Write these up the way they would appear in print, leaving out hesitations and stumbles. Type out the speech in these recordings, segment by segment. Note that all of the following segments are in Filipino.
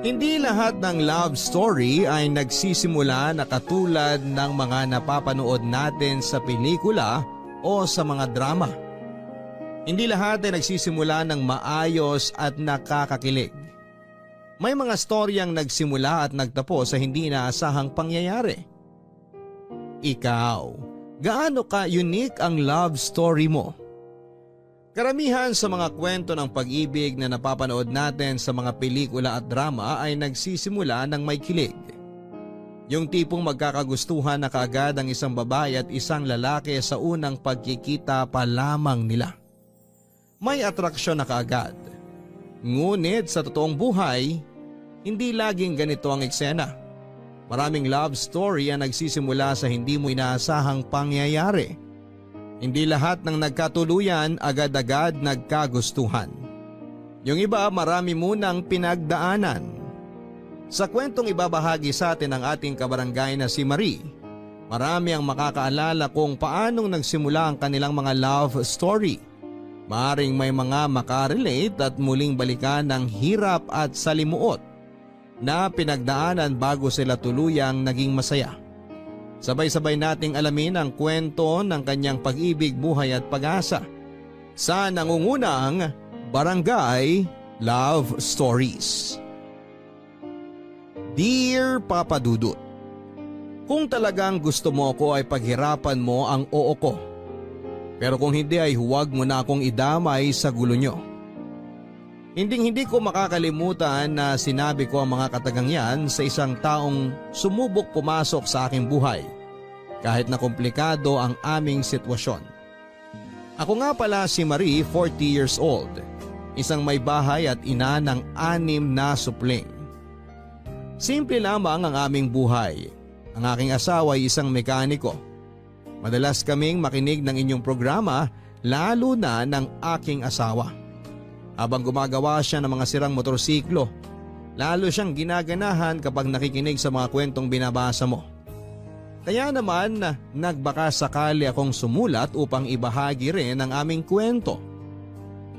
Hindi lahat ng love story ay nagsisimula na katulad ng mga napapanood natin sa pelikula o sa mga drama. Hindi lahat ay nagsisimula ng maayos at nakakakilig. May mga storyang nagsimula at nagtapos sa hindi inaasahang pangyayari. Ikaw, gaano ka unique ang love story mo? Karamihan sa mga kwento ng pag-ibig na napapanood natin sa mga pelikula at drama ay nagsisimula ng may kilig. Yung tipong magkakagustuhan na kaagad ang isang babae at isang lalaki sa unang pagkikita pa lamang nila. May atraksyon na kaagad. Ngunit sa totoong buhay, hindi laging ganito ang eksena. Maraming love story ang nagsisimula sa hindi mo inaasahang pangyayari. Hindi lahat ng nagkatuluyan agad-agad nagkagustuhan. Yung iba marami munang pinagdaanan. Sa kwentong ibabahagi sa atin ng ating kabarangay na si Marie, marami ang makakaalala kung paanong nagsimula ang kanilang mga love story. Maaring may mga makarelate at muling balikan ng hirap at salimuot na pinagdaanan bago sila tuluyang naging masaya. Sabay-sabay nating alamin ang kwento ng kanyang pag-ibig, buhay at pag-asa sa nangungunang Barangay Love Stories. Dear Papa Dudut, kung talagang gusto mo ko ay paghirapan mo ang oo ko. Pero kung hindi ay huwag mo na akong idamay sa gulo nyo. Hindi ko makakalimutan na sinabi ko ang mga katagang yan sa isang taong sumubok pumasok sa aking buhay kahit na komplikado ang aming sitwasyon. Ako nga pala si Marie, 40 years old, isang may bahay at ina ng 6 na supling. Simple lamang ang aming buhay. Ang aking asawa ay isang mekaniko. Madalas kaming makinig ng inyong programa, lalo na ng aking asawa. Habang gumagawa siya ng mga sirang motorsiklo, lalo siyang ginaganahan kapag nakikinig sa mga kwentong binabasa mo. Kaya naman nagbaka sakali akong sumulat upang ibahagi rin ang aming kwento.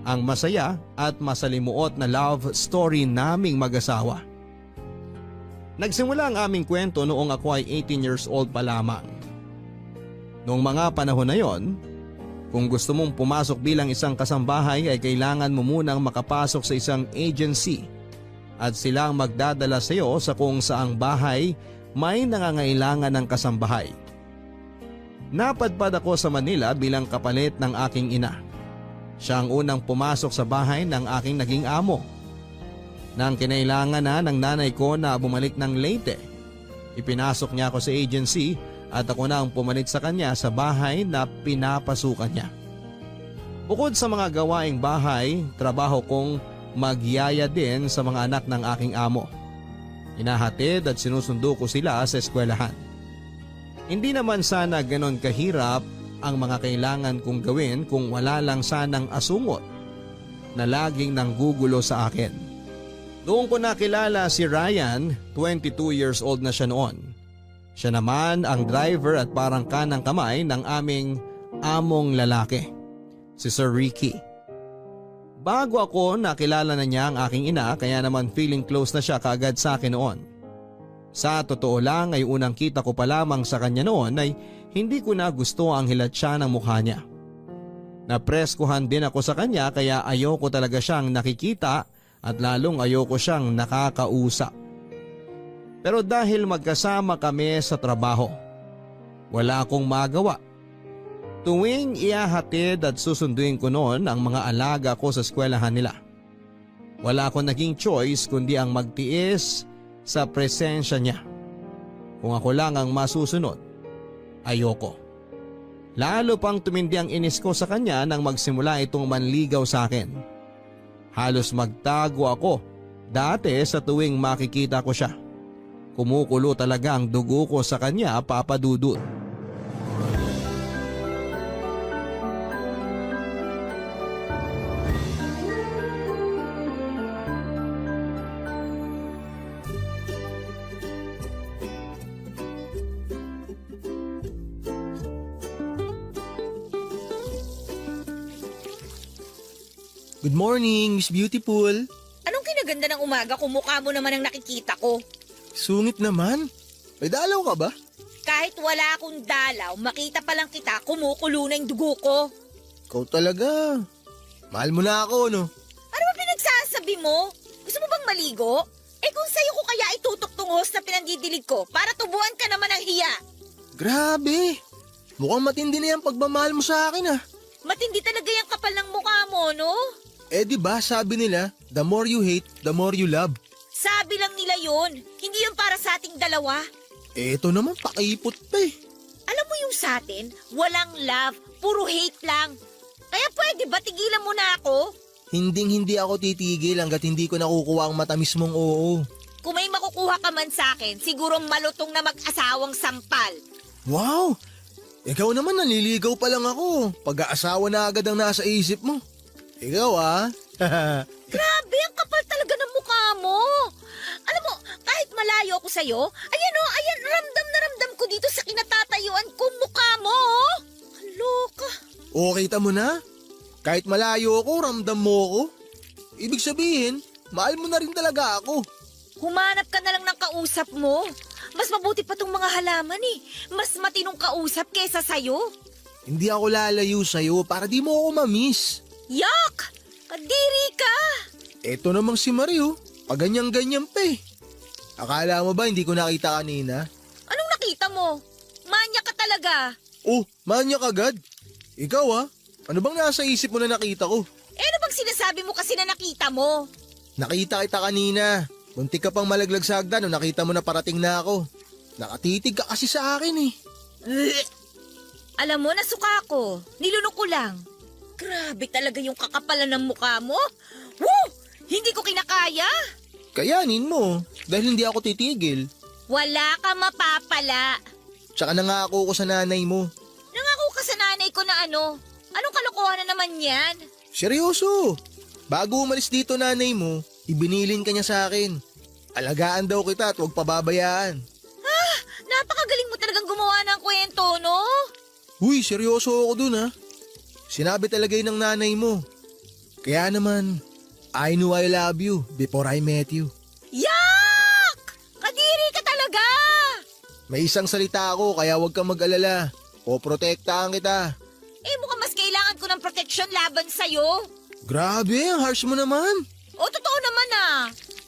Ang masaya at masalimuot na love story naming mag-asawa. Nagsimula ang aming kwento noong ako ay 18 years old pa lamang. Noong mga panahon na yon, kung gusto mong pumasok bilang isang kasambahay ay kailangan mo munang makapasok sa isang agency at sila ang magdadala sa iyo sa kung saang bahay may nangangailangan ng kasambahay. Napadpad ako sa Manila bilang kapalit ng aking ina. Siya ang unang pumasok sa bahay ng aking naging amo. Nang kinailangan na ng nanay ko na bumalik ng Leyte, ipinasok niya ako sa agency at ako na ang pumalit sa kanya sa bahay na pinapasukan niya. Bukod sa mga gawaing bahay, trabaho kong magyaya din sa mga anak ng aking amo. Inahatid at sinusundo ko sila sa eskwelahan. Hindi naman sana ganon kahirap ang mga kailangan kong gawin kung wala lang sanang asungot na laging nanggugulo sa akin. Doon ko nakilala si Ryan, 22 years old na siya noon. Siya naman ang driver at parang kanang kamay ng aming among lalaki, si Sir Ricky. Bago ako nakilala na niya ang aking ina kaya naman feeling close na siya kaagad sa akin noon. Sa totoo lang ay unang kita ko pa lamang sa kanya noon ay hindi ko na gusto ang hilatsya ng mukha niya. Napreskuhan din ako sa kanya kaya ayoko talaga siyang nakikita at lalong ayoko siyang nakakausap. Pero dahil magkasama kami sa trabaho, wala akong magawa. Tuwing iahatid at susunduin ko noon ang mga alaga ko sa eskwelahan nila. Wala akong naging choice kundi ang magtiis sa presensya niya. Kung ako lang ang masusunod, ayoko. Lalo pang tumindi ang inis ko sa kanya nang magsimula itong manligaw sa akin. Halos magtago ako dati sa tuwing makikita ko siya. Kumukulo talaga ang dugo ko sa kanya, Papa Dudut. Good morning, Miss Beautiful. Anong ganda ng umaga kung mukha mo naman ang nakikita ko. Sungit naman. May dalaw ka ba? Kahit wala akong dalaw, makita pa lang kita, kumukulo na yung dugo ko. Ikaw talaga. Mahal mo na ako, no? Ano ba pinagsasabi mo? Gusto mo bang maligo? Eh kung sa'yo ko kaya itutok tong hose na pinandidilig ko para tubuan ka naman ng hiya. Grabe. Mukhang matindi na yung pagmamahal mo sa akin, ah. Matindi talaga yung kapal ng mukha mo, no? Eh di ba sabi nila, the more you hate, the more you love. Sabi lang nila yun. Hindi yun para sa ating dalawa. Eh ito naman pakipot pa eh. Alam mo yung sa atin, walang love, puro hate lang. Kaya pwede ba tigilan mo na ako? Hindi ako titigil hanggat hindi ko nakukuha ang matamis mong oo. Kung may makukuha ka man sa akin, siguro malutong na mag-asawang sampal. Wow! Ikaw naman naliligaw pa lang ako. Pag-aasawa na agad ang nasa isip mo. Ikaw ah. Grabe, ang kapal talaga ng mukha mo. Alam mo, kahit malayo ako sa'yo, ayan, ramdam na ramdam ko dito sa kinatatayuan kong mukha mo. Loka. O kita mo na? Kahit malayo ako, ramdam mo ako. Ibig sabihin, mahal mo na rin talaga ako. Humanap ka na lang ng kausap mo. Mas mabuti pa tong mga halaman eh. Mas matinong kausap kesa sa'yo. Hindi ako lalayo sa'yo para di mo ako mamiss. Yak! Kadiri ka! Eto namang si Mario, paganyan-ganyan pa eh. Akala mo ba hindi ko nakita kanina? Anong nakita mo? Manya ka talaga. Oh, manyak agad. Ikaw ah, ano bang nasa isip mo na nakita ko? Eh ano bang sinasabi mo kasi na nakita mo? Nakita kita kanina. Muntik ka pang malaglag sa hagdan nung nakita mo na parating na ako. Nakatitig ka kasi sa akin eh. Alam mo, nasuka ko. Nilunok ko lang. Grabe talaga yung kakapalan ng mukha mo. Woo! Hindi ko kinakaya. Kayanin mo, dahil hindi ako titigil. Wala ka mapapala. Tsaka nangako ko sa nanay mo. Nangako ka sa nanay ko na ano? Anong kalokohan na naman yan? Seryoso. Bago umalis dito nanay mo, ibinilin ka niya sa akin. Alagaan daw kita at huwag pababayaan. Napakagaling mo talagang gumawa ng kwento, no? Uy, seryoso ako dun ha. Sinabi talaga yun ng nanay mo. Kaya naman, I knew I love you before I met you. Yak! Kadiri ka talaga! May isang salita ako kaya huwag kang mag-alala. O protektahan kita. Eh mukhang mas kailangan ko ng protection laban sa'yo. Grabe, ang harsh mo naman. O totoo naman ah.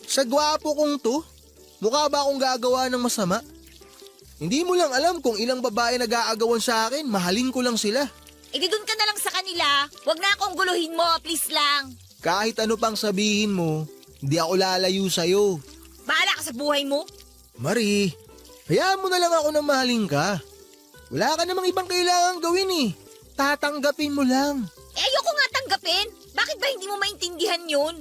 Sa gwapo kong to, mukha ba akong gagawa ng masama? Hindi mo lang alam kung ilang babae nag-aagawan sa akin, mahalin ko lang sila. E di dun ka na lang sa kanila. Huwag na akong guluhin mo, please lang. Kahit ano pang sabihin mo, hindi ako lalayo sa'yo. Bahala ka sa buhay mo. Marie, hayaan mo na lang ako na mahalin ka. Wala ka namang ibang kailangan gawin eh. Tatanggapin mo lang. Eh ayoko nga tanggapin. Bakit ba hindi mo maintindihan yun?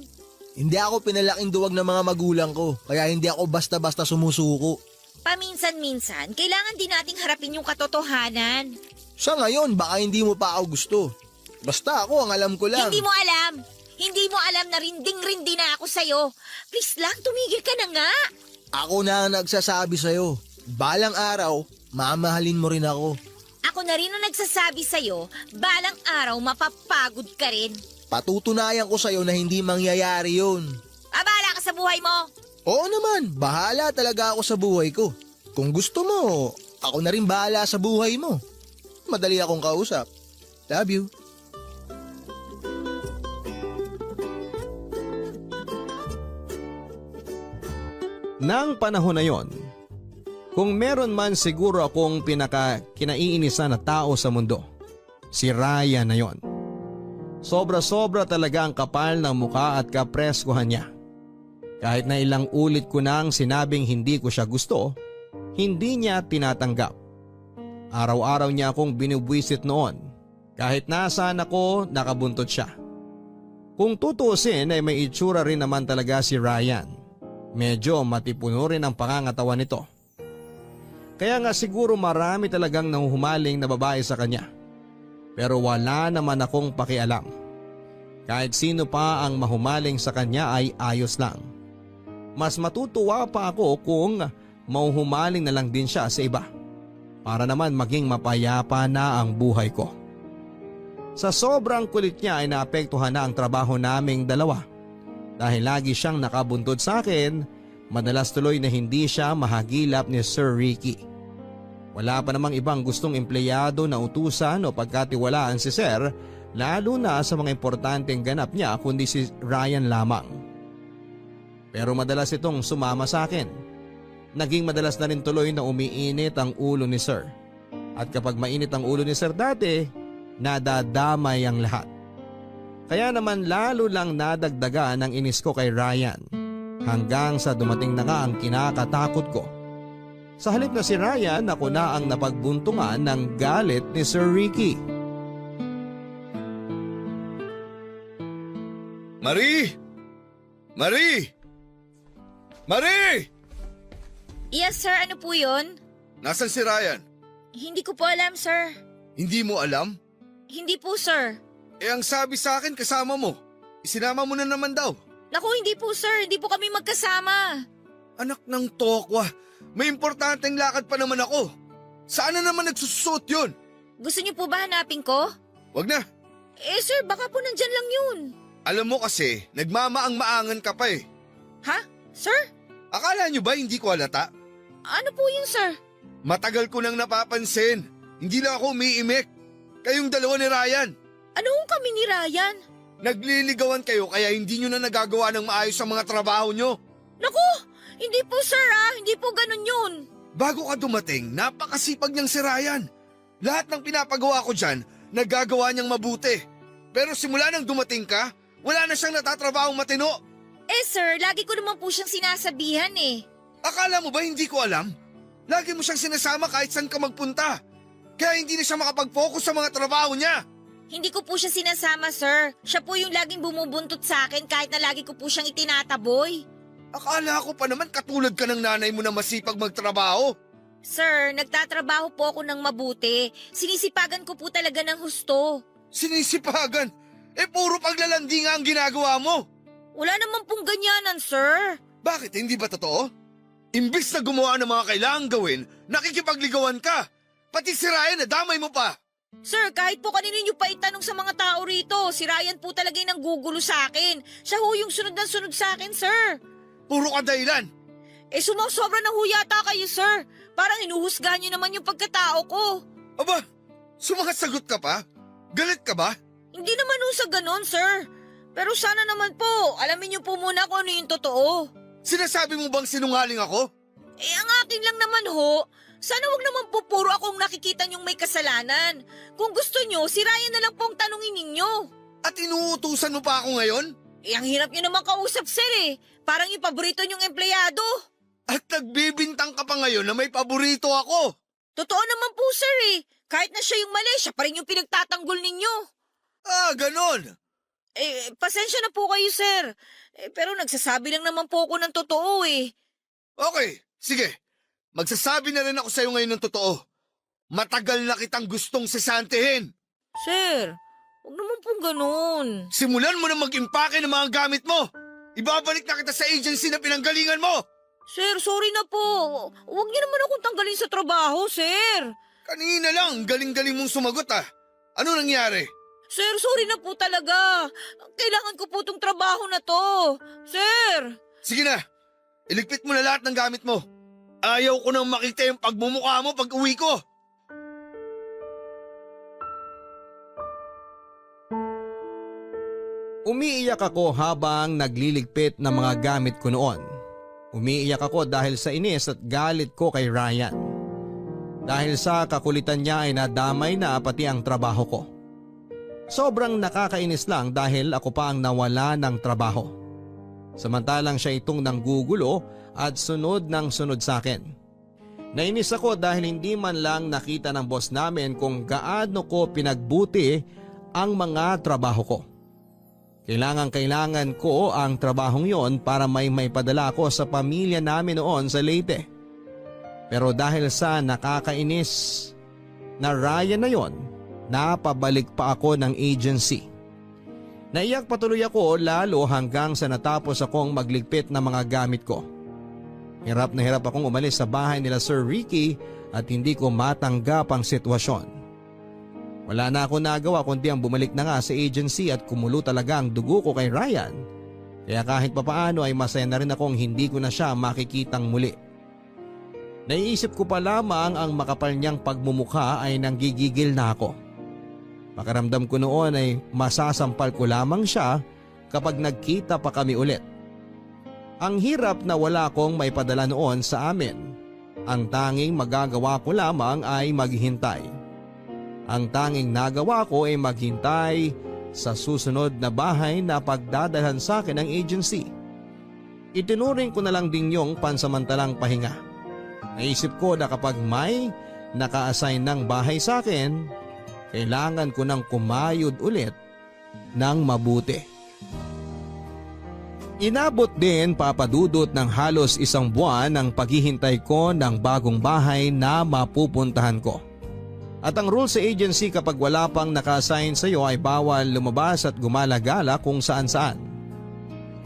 Hindi ako pinalaking duwag ng mga magulang ko, kaya hindi ako basta-basta sumusuko. Paminsan-minsan, kailangan din nating harapin yung katotohanan. Sa ngayon, baka hindi mo pa ako gusto. Basta ako, ang alam ko lang. Hindi mo alam. Hindi mo alam na rinding-rindi na ako sa'yo. Please lang, tumigil ka na nga. Ako na ang nagsasabi sa'yo. Balang araw, mamahalin mo rin ako. Ako na rin ang nagsasabi sa'yo, balang araw mapapagod ka rin. Patutunayan ko sa'yo na hindi mangyayari yun. Bahala ka sa buhay mo. Oo naman, bahala talaga ako sa buhay ko. Kung gusto mo, ako na rin bahala sa buhay mo. Madali akong kausap. Love you. Nang panahon na yon, kung meron man siguro akong kinaiinisan na tao sa mundo, si Ryan na yon. Sobra-sobra talaga ang kapal ng muka at kapreskuhan niya. Kahit na ilang ulit ko nang sinabing hindi ko siya gusto, hindi niya tinatanggap. Araw-araw niya akong binubwisit noon. Kahit nasaan ako, nakabuntot siya. Kung tutuusin ay may itsura rin naman talaga si Ryan. Medyo matipuno rin ang pangangatawan nito. Kaya nga siguro marami talagang nahuhumaling na babae sa kanya. Pero wala naman akong pakialam. Kahit sino pa ang mahumaling sa kanya ay ayos lang. Mas matutuwa pa ako kung mahuhumaling na lang din siya sa iba. Para naman maging mapayapa na ang buhay ko. Sa sobrang kulit niya ay naapektuhan na ang trabaho naming dalawa. Dahil lagi siyang nakabuntod sa akin, madalas tuloy na hindi siya mahagilap ni Sir Ricky. Wala pa namang ibang gustong empleyado na utusan o pagkatiwalaan si Sir, lalo na sa mga importanteng ganap niya kundi si Ryan lamang. Pero madalas itong sumama sa akin. Naging madalas na rin tuloy na umiinit ang ulo ni Sir. At kapag mainit ang ulo ni Sir dati, nadadamay ang lahat. Kaya naman lalo lang nadagdagan ang inis ko kay Ryan hanggang sa dumating na nga ang kinakatakot ko. Sa halip na si Ryan, ako na ang napagbuntungan ng galit ni Sir Ricky. Marie! Marie! Marie! Yes, sir. Ano po yun? Nasaan si Ryan? Hindi ko po alam, sir. Hindi mo alam? Hindi po, sir. Ang sabi sa akin kasama mo. Isinama mo na naman daw. Naku, hindi po, sir. Hindi po kami magkasama. Anak ng tokwa. May importanteng lakad pa naman ako. Saan na naman nagsusuot yun? Gusto niyo po ba hanapin ko? Wag na. Sir, baka po nandyan lang yun. Alam mo kasi, nagmamaang-maangan ka pa eh. Ha? Sir? Akala nyo ba hindi ko halata? Ano po yun, sir? Matagal ko nang napapansin. Hindi lang ako umiimik. Kayong dalawa ni Ryan. Ano kung kami ni Ryan? Nagliligawan kayo kaya hindi nyo na nagagawa ng maayos ang mga trabaho nyo. Naku! Hindi po, sir, Hindi po ganun yun. Bago ka dumating, napakasipag niyang si Ryan. Lahat ng pinapagawa ko dyan, nagagawa niyang mabuti. Pero simula nang dumating ka, wala na siyang natatrabahong matino. Sir, lagi ko naman po siyang sinasabihan eh. Akala mo ba hindi ko alam? Lagi mo siyang sinasama kahit saan ka magpunta. Kaya hindi na siya makapag-focus sa mga trabaho niya. Hindi ko po siya sinasama, sir. Siya po yung laging bumubuntot sa akin kahit na lagi ko po siyang itinataboy. Akala ko pa naman katulad ka ng nanay mo na masipag magtrabaho. Sir, nagtatrabaho po ako ng mabuti. Sinisipagan ko po talaga ng husto. Sinisipagan? Puro paglalandi nga ang ginagawa mo. Wala naman pong ganyanan, sir. Bakit? Hindi ba totoo? Imbis na gumawa ng mga kailangang gawin, nakikipagligawan ka. Pati si Ryan, nadamay mo pa. Sir, kahit po kanino niyo pa itanong sa mga tao rito, si Ryan po talaga yung nanggugulo sa akin. Siya ho yung sunod na sunod sa akin, sir. Puro ka dahilan. Sumasobra na ho yata kayo, sir. Parang inuhusgahan niyo naman yung pagkatao ko. Aba, sumasagot ka pa? Galit ka ba? Hindi naman ho sa ganon, sir. Pero sana naman po, alamin niyo po muna kung ano yung totoo. Sinasabi mo bang sinungaling ako? Ang akin lang naman ho, sana wag naman po puro akong nakikita niyong may kasalanan. Kung gusto niyo, si Ryan na lang pong tanungin ninyo. At inuutusan mo pa ako ngayon? Ang hirap niyo naman kausap, sir eh. Parang yung paborito niyong empleyado. At nagbibintang ka pa ngayon na may paborito ako. Totoo naman po, sir eh. Kahit na siya yung mali, siya pa rin yung pinagtatanggol ninyo. Ganon. Pasensya na po kayo, sir. Pero nagsasabi lang naman po ako ng totoo eh. Okay, sige. Magsasabi na rin ako sa'yo ngayon ng totoo. Matagal na kitang gustong sesantihin. Sir, huwag naman pong ganun. Simulan mo na mag-impake ng mga gamit mo. Ibabalik na kita sa agency na pinanggalingan mo. Sir, sorry na po. Huwag niyo naman akong tanggalin sa trabaho, sir. Kanina lang, galing-galing mong sumagot ah. Ano nangyari? Sir, sorry na po talaga. Kailangan ko po tong trabaho na to. Sir! Sige na, iligpit mo na lahat ng gamit mo. Ayaw ko nang makita yung pagmumukha mo pag uwi ko. Umiiyak ako habang nagliligpit ng mga gamit ko noon. Umiiyak ako dahil sa inis at galit ko kay Ryan. Dahil sa kakulitan niya ay nadamay na pati ang trabaho ko. Sobrang nakakainis lang dahil ako pa ang nawala ng trabaho. Samantalang siya itong nanggugulo at sunod ng sunod sa akin. Nainis ako dahil hindi man lang nakita ng boss namin kung gaano ko pinagbuti ang mga trabaho ko. Kailangan ko ang trabahong yon para may padala ko sa pamilya namin noon sa Leyte. Pero dahil sa nakakainis na Ryan na yon, napabalik pa ako ng agency. Naiyak patuloy ako lalo hanggang sa natapos akong magligpit ng mga gamit ko. Hirap na hirap akong umalis sa bahay nila Sir Ricky at hindi ko matanggap ang sitwasyon. Wala na ako nagawa kundi ang bumalik na nga sa agency at kumulo talaga ang dugo ko kay Ryan. Kaya kahit papaano ay masaya na rin akong hindi ko na siya makikitang muli. Naiisip ko pa lamang ang makapal niyang pagmumukha ay nanggigigil na ako. Pakiramdam ko noon ay masasampal ko lamang siya kapag nagkita pa kami ulit. Ang hirap na wala akong maipadala noon sa amin. Ang tanging magagawa ko lamang ay maghintay. Ang tanging nagawa ko ay maghintay sa susunod na bahay na pagdadalhan sa akin ng agency. Itinuring ko na lang din yung pansamantalang pahinga. Naisip ko na kapag may naka-assign ng bahay sa akin, kailangan ko nang kumayod ulit ng mabuti. Inabot din papadudot ng halos 1 buwan ang paghihintay ko ng bagong bahay na mapupuntahan ko. At ang rule sa agency kapag wala pang naka-assign sa iyo ay bawal lumabas at gumala-gala kung saan-saan.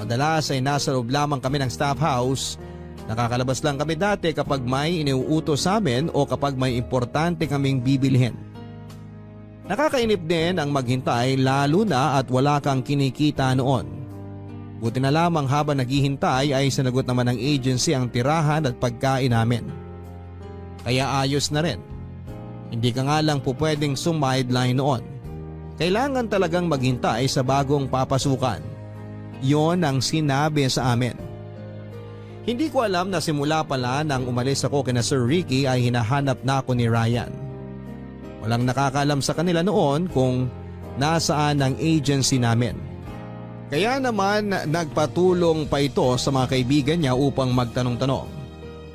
Madalas ay nasa loob lamang kami ng staff house. Nakakalabas lang kami dati kapag may iniuutos sa amin o kapag may importante kaming bibilhin. Nakakainip din ang maghintay lalo na at wala kang kinikita noon. Buti na lamang habang naghihintay ay sinagot naman ng agency ang tirahan at pagkain namin. Kaya ayos na rin. Hindi ka nga lang po pwedeng sumideline noon. Kailangan talagang maghintay sa bagong papasukan. Yon ang sinabi sa amin. Hindi ko alam na simula pala nang umalis ako kina Sir Ricky ay hinahanap na ako ni Ryan. Walang nakakaalam sa kanila noon kung nasaan ang agency namin. Kaya naman nagpatulong pa ito sa mga kaibigan niya upang magtanong-tanong.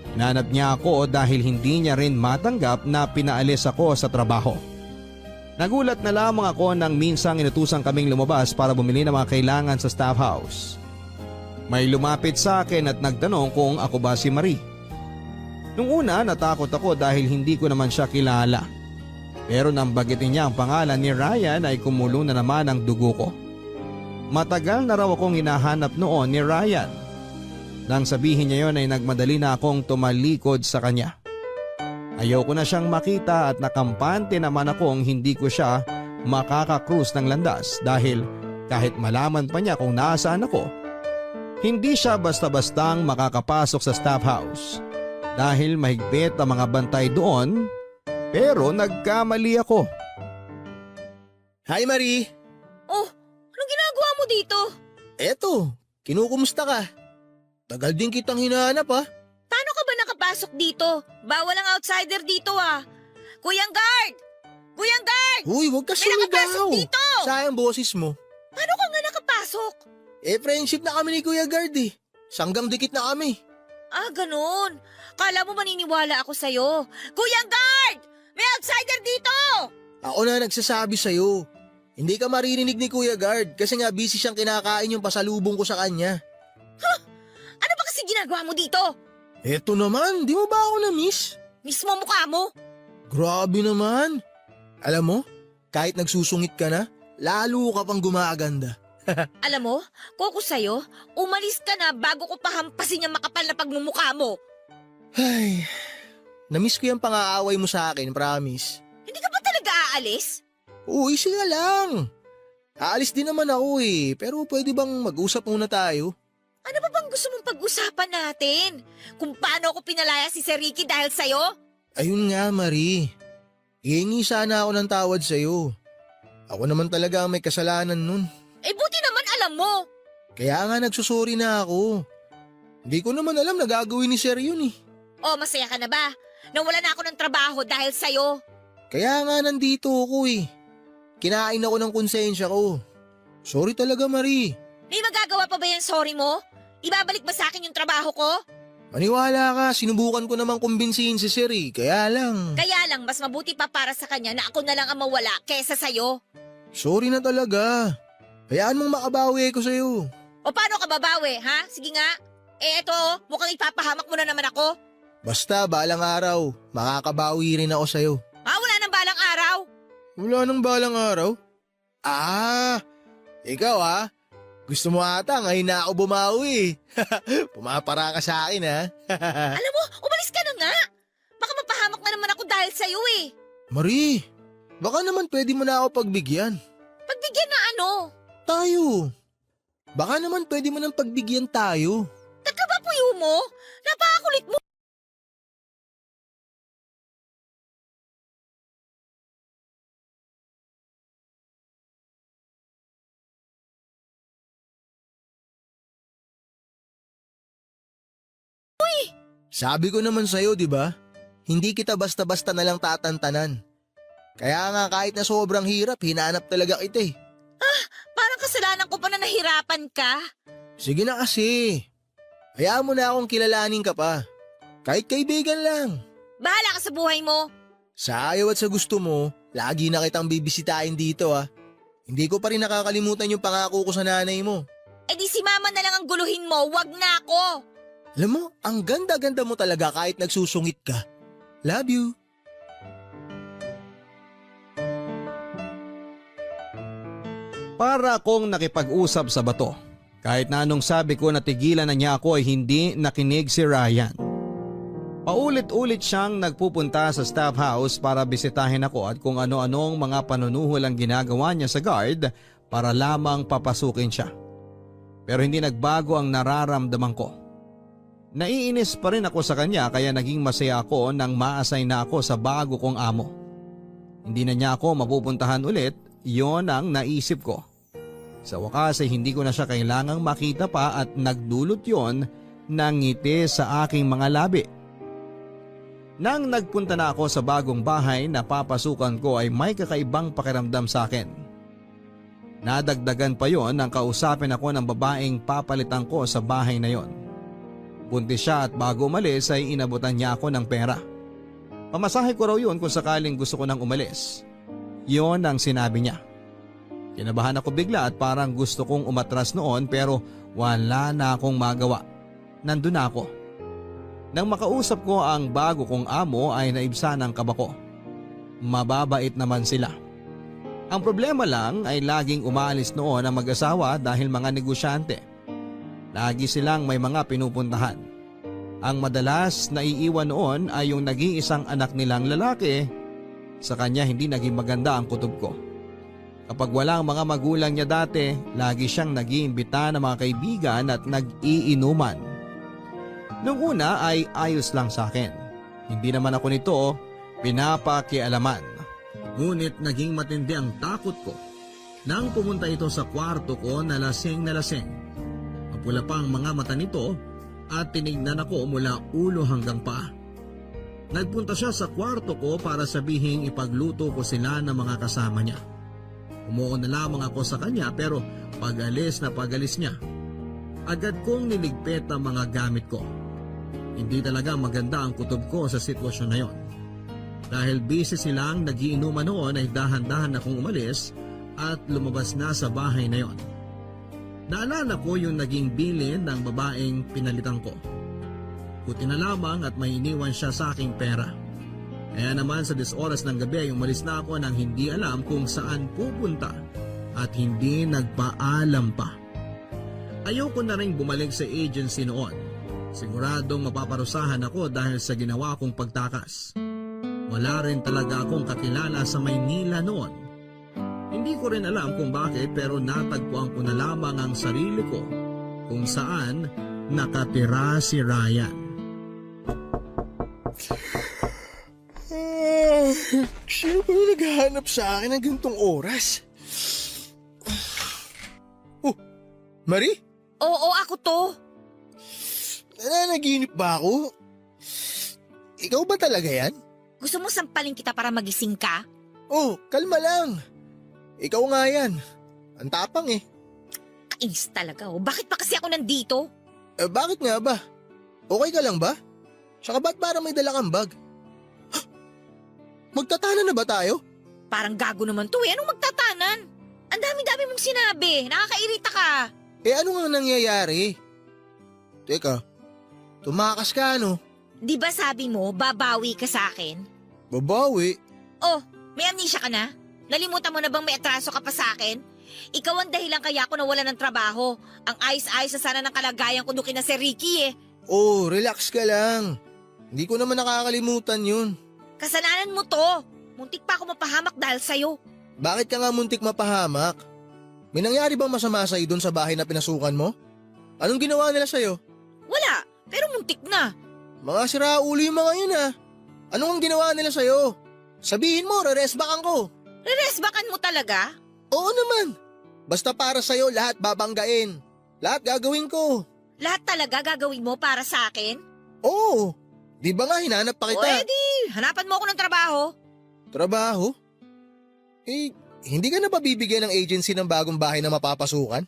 Hinanap niya ako dahil hindi niya rin matanggap na pinaalis ako sa trabaho. Nagulat na lamang ako nang minsang inutusan kaming lumabas para bumili ng mga kailangan sa staff house. May lumapit sa akin at nagtanong kung ako ba si Marie. Nung una natakot ako dahil hindi ko naman siya kilala. Pero nang bagitin niya ang pangalan ni Ryan ay kumulo na naman ang dugo ko. Matagal na raw akong hinahanap noon ni Ryan. Nang sabihin niya yon ay nagmadali na akong tumalikod sa kanya. Ayoko na siyang makita at nakampante naman akong hindi ko siya makakakrus ng landas dahil kahit malaman pa niya kung nasaan ako, hindi siya basta-bastang makakapasok sa staff house dahil mahigpit ang mga bantay doon, pero nagkamali ako. Hi Marie! Oh, anong ginagawa mo dito? Eto, kinukumusta ka? Tagal din kitang hinahanap ha. Paano ka ba nakapasok dito? Bawal ang outsider dito ah. Kuyang guard! Kuyang guard! Uy, huwag ka May nakapasok sumigaw. dito! Sayang boses mo. Paano ka nga nakapasok? Friendship na kami ni Kuya Guard eh. Sanggang dikit na kami. Ah, ganun. Kala mo maniniwala ako sa'yo. Kuyang guard! May outsider dito! Ako na nagsasabi sa'yo. Hindi ka maririnig ni Kuya Guard kasi nga busy siyang kinakain yung pasalubong ko sa kanya. Ano ba kasi ginagawa mo dito? Eto naman, di mo ba ako na-miss? Mismo mukha mo? Grabe naman. Alam mo, kahit nagsusungit ka na, lalo ka pang gumaganda. Alam mo, kung ako sa'yo, umalis ka na bago ko pahampasin yung makapal na pagmumukha mo. Ay, na-miss ko yung pang-aaway mo sa akin, promise. Hindi ka ba talaga aalis? Uy, sige lang. Aalis din naman ako eh, pero pwede bang mag-usap muna tayo? Ano ba bang gusto mong pag-usapan natin? Kung paano ako pinalaya si Sir Ricky dahil sa'yo? Ayun nga, Marie. Ihingi sana ako ng tawad sa'yo. Ako naman talaga ang may kasalanan nun. Eh buti naman alam mo. Kaya nga nagsusuri na ako. Hindi ko naman alam na gagawin ni Sir yun eh. Oh, masaya ka na ba? Nawala na ako ng trabaho dahil sa'yo. Kaya nga nandito ako eh. Kinain ako ng konsensya ko. Sorry talaga, Marie. May magagawa pa ba yung sorry mo? Ibabalik ba sa akin yung trabaho ko? Maniwala ka, sinubukan ko namang kumbinsihin si Sir eh. Kaya lang. Kaya lang, mas mabuti pa para sa kanya na ako na lang ang mawala kesa sa'yo. Sorry na talaga. Hayaan mong makabawi ko sa'yo. O paano ka babawi, ha? Sige nga. Eh eto, mukhang ipapahamak mo na naman ako. Basta, balang araw, makakabawi rin ako sa'yo. Wala nang balang araw. Wala nang balang araw? Ikaw ha? Gusto mo ata ngayon na ako bumawi. Pumapara ka sa akin ha? Alam mo, umalis ka na nga. Baka mapahamak na naman ako dahil sa'yo eh. Marie, baka naman pwede mo na ako pagbigyan. Pagbigyan na ano? Tayo. Baka naman pwede mo nang pagbigyan tayo. Tatlo ba puyo mo? Napakakulit mo. Sabi ko naman sa'yo, di ba? Hindi kita basta-basta na lang tatantanan. Kaya nga kahit na sobrang hirap, hinanap talaga kita eh. Parang kasalanan ko pa na nahirapan ka. Sige na kasi. Hayaan mo na akong kilalanin ka pa. Kahit kaibigan lang. Bahala ka sa buhay mo. Sa ayaw at sa gusto mo, lagi na kitang bibisitahin dito ah. Hindi ko pa rin nakakalimutan yung pangako ko sa nanay mo. Eh di si mama na lang ang guluhin mo, wag na ako. Alam mo, ang ganda-ganda mo talaga kahit nagsusungit ka. Love you. Para akong nakipag-usap sa bato. Kahit na anong sabi ko na tigilan na niya ako ay hindi nakinig si Ryan. Paulit-ulit siyang nagpupunta sa staff house para bisitahin ako at kung ano-anong mga panunuhol ang ginagawa niya sa guard para lamang papasukin siya. Pero hindi nagbago ang nararamdaman ko. Naiinis pa rin ako sa kanya kaya naging masaya ako nang ma-assign na ako sa bago kong amo. Hindi na niya ako mapupuntahan ulit, yon ang naisip ko. Sa wakas ay hindi ko na siya kailangang makita pa at nagdulot yon ng ngiti sa aking mga labi. Nang nagpunta na ako sa bagong bahay na papasukan ko ay may kakaibang pakiramdam sa akin. Nadagdagan pa yon nang kausapin ako ng babaeng papalitan ko sa bahay na yon. Buntis siya at bago umalis ay inabutan niya ako ng pera. Pamasahe ko raw yun kung sakaling gusto ko nang umalis. Yon ang sinabi niya. Kinabahan ako bigla at parang gusto kong umatras noon pero wala na akong magawa. Nandun na ako. Nang makausap ko ang bago kong amo ay naibsan ang kaba ko. Mababait naman sila. Ang problema lang ay laging umaalis noon ang mag-asawa dahil mga negosyante. Lagi silang may mga pinupuntahan. Ang madalas na iiwan noon ay yung nag-iisang anak nilang lalaki. Sa kanya hindi naging maganda ang kutob ko. Kapag walang mga magulang niya dati, lagi siyang nag-iimbita ng mga kaibigan at nag-iinuman. Nung una ay ayos lang sa akin. Hindi naman ako nito pinapakialaman. Ngunit naging matindi ang takot ko nang pumunta ito sa kwarto ko na lasing na lasing. Mapula pa ang mga mata nito at tinignan ako mula ulo hanggang paa. Nagpunta siya sa kwarto ko para sabihing ipagluto ko sila ng mga kasama niya. Umuo na lamang ako sa kanya pero pag-alis na pag-alis niya. Agad kong niligpit ang mga gamit ko. Hindi talaga maganda ang kutob ko sa sitwasyon na yon. Dahil busy silang nagiinuman noon ay dahan-dahan akong umalis at lumabas na sa bahay na yon. Naalala ko yung naging bilin ng babaeng pinalitan ko. Buti na lamang at may iniwan siya sa aking pera. Kaya naman sa 10 oras ng gabi ay umalis na ako nang hindi alam kung saan pupunta at hindi nagpaalam pa. Ayoko na rin bumalik sa agency noon. Siguradong mapaparusahan ako dahil sa ginawa kong pagtakas. Wala rin talaga akong kakilala sa Maynila noon. Hindi ko rin alam kung bakit pero natagpuan ko na lamang ang sarili ko kung saan nakatira si Ryan. Sino ba naghahanap sa akin ng ganitong oras? Oh, Marie? Oo, ako to. Nananaginip ba ako? Ikaw ba talaga yan? Gusto mo sampalin kita para magising ka? Oh, kalma lang. Ikaw nga yan. Ang tapang eh. Kainis talaga oh. Bakit pa kasi ako nandito? Bakit nga ba? Okay ka lang ba? Tsaka ba't parang may dala kang bag? Magtatanan na ba tayo? Parang gago naman to eh. Anong magtatanan? Ang dami-dami mong sinabi. Nakakairita ka. Ano nga nangyayari? Teka, tumakas ka ano? Di ba sabi mo, babawi ka sa akin? Babawi? Oh, may amnesia ka na? Nalimutan mo na bang may atraso ka pa sa akin? Ikaw ang dahilan kaya ako nawala ng trabaho. Ang ayos-ayos na sana ng kalagayan ko nung kina si Ricky eh. Oh, relax ka lang. Hindi ko naman nakakalimutan yun. Kasalanan mo to. Muntik pa ako mapahamak dahil sa'yo. Bakit ka nga muntik mapahamak? May nangyari bang masama sa'yo doon sa bahay na pinasukan mo? Anong ginawa nila sa'yo? Wala, pero muntik na. Mga siraulo yung mga yun ah. Anong ang ginawa nila sa'yo? Sabihin mo, re-resbakan ko. Reresbakan mo talaga? Oo naman. Basta para sa'yo lahat babanggain. Lahat gagawin ko. Lahat talaga gagawin mo para sa akin? Oo. Di ba nga hinanap pa O kita? edi, hanapan mo ako ng trabaho. Trabaho? Eh, hindi ka na ba bibigyan ng agency ng bagong bahay na mapapasukan?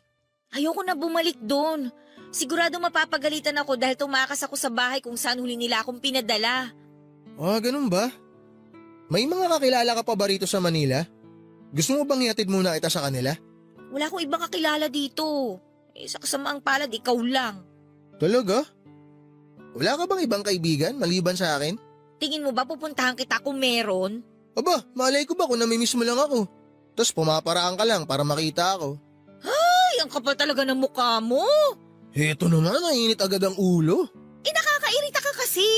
Ayoko na bumalik doon. Sigurado mapapagalitan ako dahil tumakas ako sa bahay kung saan huli nila akong pinadala. Ah, ganun ba? May mga kakilala ka pa ba rito sa Manila? Gusto mo bang ihatid muna kita sa kanila? Wala akong ibang kakilala dito. Sa kasamaang palad, ikaw lang. Talaga? Wala ka bang ibang kaibigan maliban sa akin? Tingin mo ba pupuntahan kita kung meron? Aba, malay ko ba kung namimiss mo lang ako? Tapos pumaparaan ka lang para makita ako. Ay, ang kapal talaga ng mukha mo. Heto naman, nainit agad ang ulo. Nakakairita ka kasi.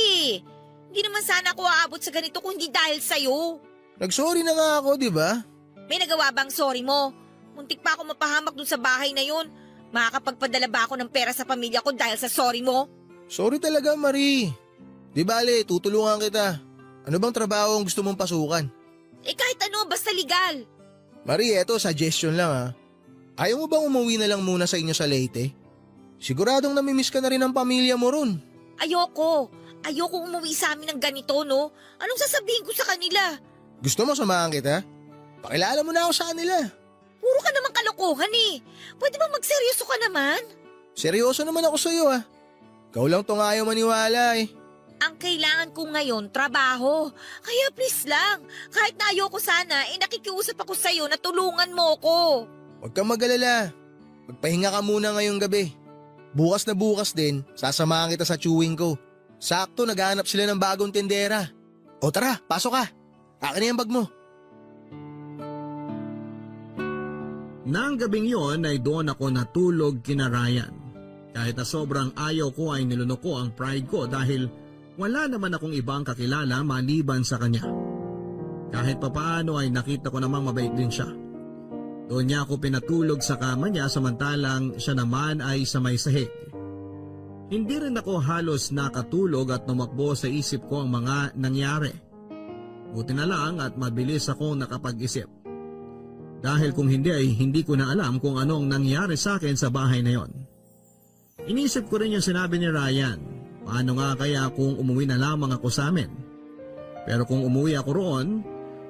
Hindi naman sana ako aabot sa ganito kung hindi dahil sa'yo. Nagsorry na nga ako, di ba? May nagawa bang sorry mo? Muntik pa ako mapahamak dun sa bahay na yun. Makakapagpadala ba ako ng pera sa pamilya ko dahil sa sorry mo? Sorry talaga, Marie. Di bale, tutulungan kita. Ano bang trabaho ang gusto mong pasukan? Kahit ano, basta legal. Marie, eto, suggestion lang ha. Ayaw mo bang umuwi na lang muna sa inyo sa Leyte? Siguradong namimiss ka na rin ng pamilya mo ron. Ayoko. Ayoko umuwi sa amin ng ganito, no? Anong sasabihin ko sa kanila? Gusto mo samahan kita? Pakilala mo na ako sa kanila. Puro ka naman kalokohan eh. Pwede ba magseryoso ka naman? Seryoso naman ako sa'yo ha. Ikaw lang tong ayaw maniwala eh. Ang kailangan ko ngayon, trabaho. Kaya please lang, kahit na ayoko sana, nakikiusap ako sa'yo na tulungan mo ko. Huwag kang mag-alala. Magpahinga ka muna ngayong gabi. Bukas na bukas din, sasamahan kita sa chewing ko. Sakto, naghahanap sila ng bagong tindera. O tara, pasok ka. Akin na yung bag mo. Nang gabing yon ay doon ako natulog kina Ryan. Kahit na sobrang ayaw ko ay nilunok ko ang pride ko dahil wala naman akong ibang kakilala maliban sa kanya. Kahit papaano ay nakita ko namang mabait din siya. Doon niya ako pinatulog sa kama niya samantalang siya naman ay sa may sahig. Hindi rin ako halos nakatulog at tumakbo sa isip ko ang mga nangyari. Buti na lang at mabilis akong nakapag-isip. Dahil kung hindi ay hindi ko na alam kung anong nangyari sa akin sa bahay na yon. Inisip ko rin yung sinabi ni Ryan. Paano nga kaya kung umuwi na lamang ako sa amin? Pero kung umuwi ako roon,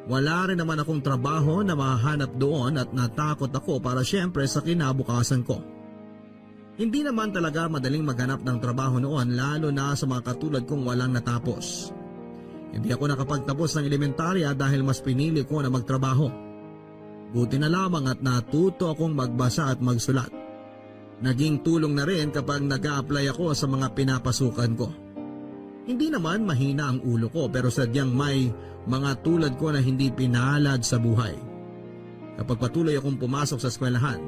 wala rin naman akong trabaho na mahanap doon at natakot ako para syempre sa kinabukasan ko. Hindi naman talaga madaling maghanap ng trabaho noon lalo na sa mga katulad kong walang natapos. Hindi ako nakapagtapos ng elementarya dahil mas pinili ko na magtrabaho. Buti na lamang at natuto akong magbasa at magsulat. Naging tulong na rin kapag nag-a-apply ako sa mga pinapasukan ko. Hindi naman mahina ang ulo ko pero sadyang may mga tulad ko na hindi pinalad sa buhay. Kapag patuloy akong pumasok sa eskwelahan,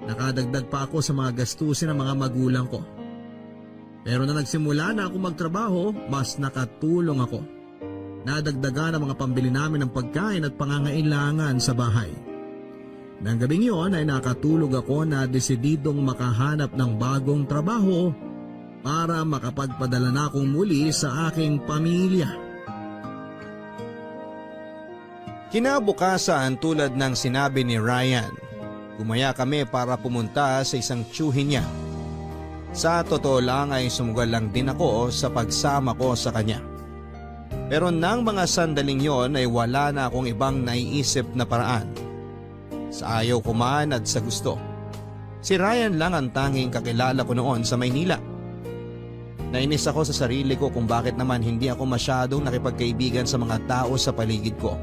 nakadagdag pa ako sa mga gastusin ng mga magulang ko. Pero na nagsimula na ako magtrabaho, mas nakatulong ako. Nadagdagan ang mga pambili namin ng pagkain at pangangailangan sa bahay. Nang gabing yon ay nakatulog ako na desididong makahanap ng bagong trabaho para makapagpadala na akong muli sa aking pamilya. Kinabukasan tulad ng sinabi ni Ryan, gumaya kami para pumunta sa isang tiyuhin niya. Sa totoo lang ay sumugal lang din ako sa pagsama ko sa kanya. Pero nang mga sandaling yon ay wala na akong ibang naiisip na paraan. Sa ayaw ko man at sa gusto. Si Ryan lang ang tanging kakilala ko noon sa Maynila. Nainis ako sa sarili ko kung bakit naman hindi ako masyadong nakipagkaibigan sa mga tao sa paligid ko.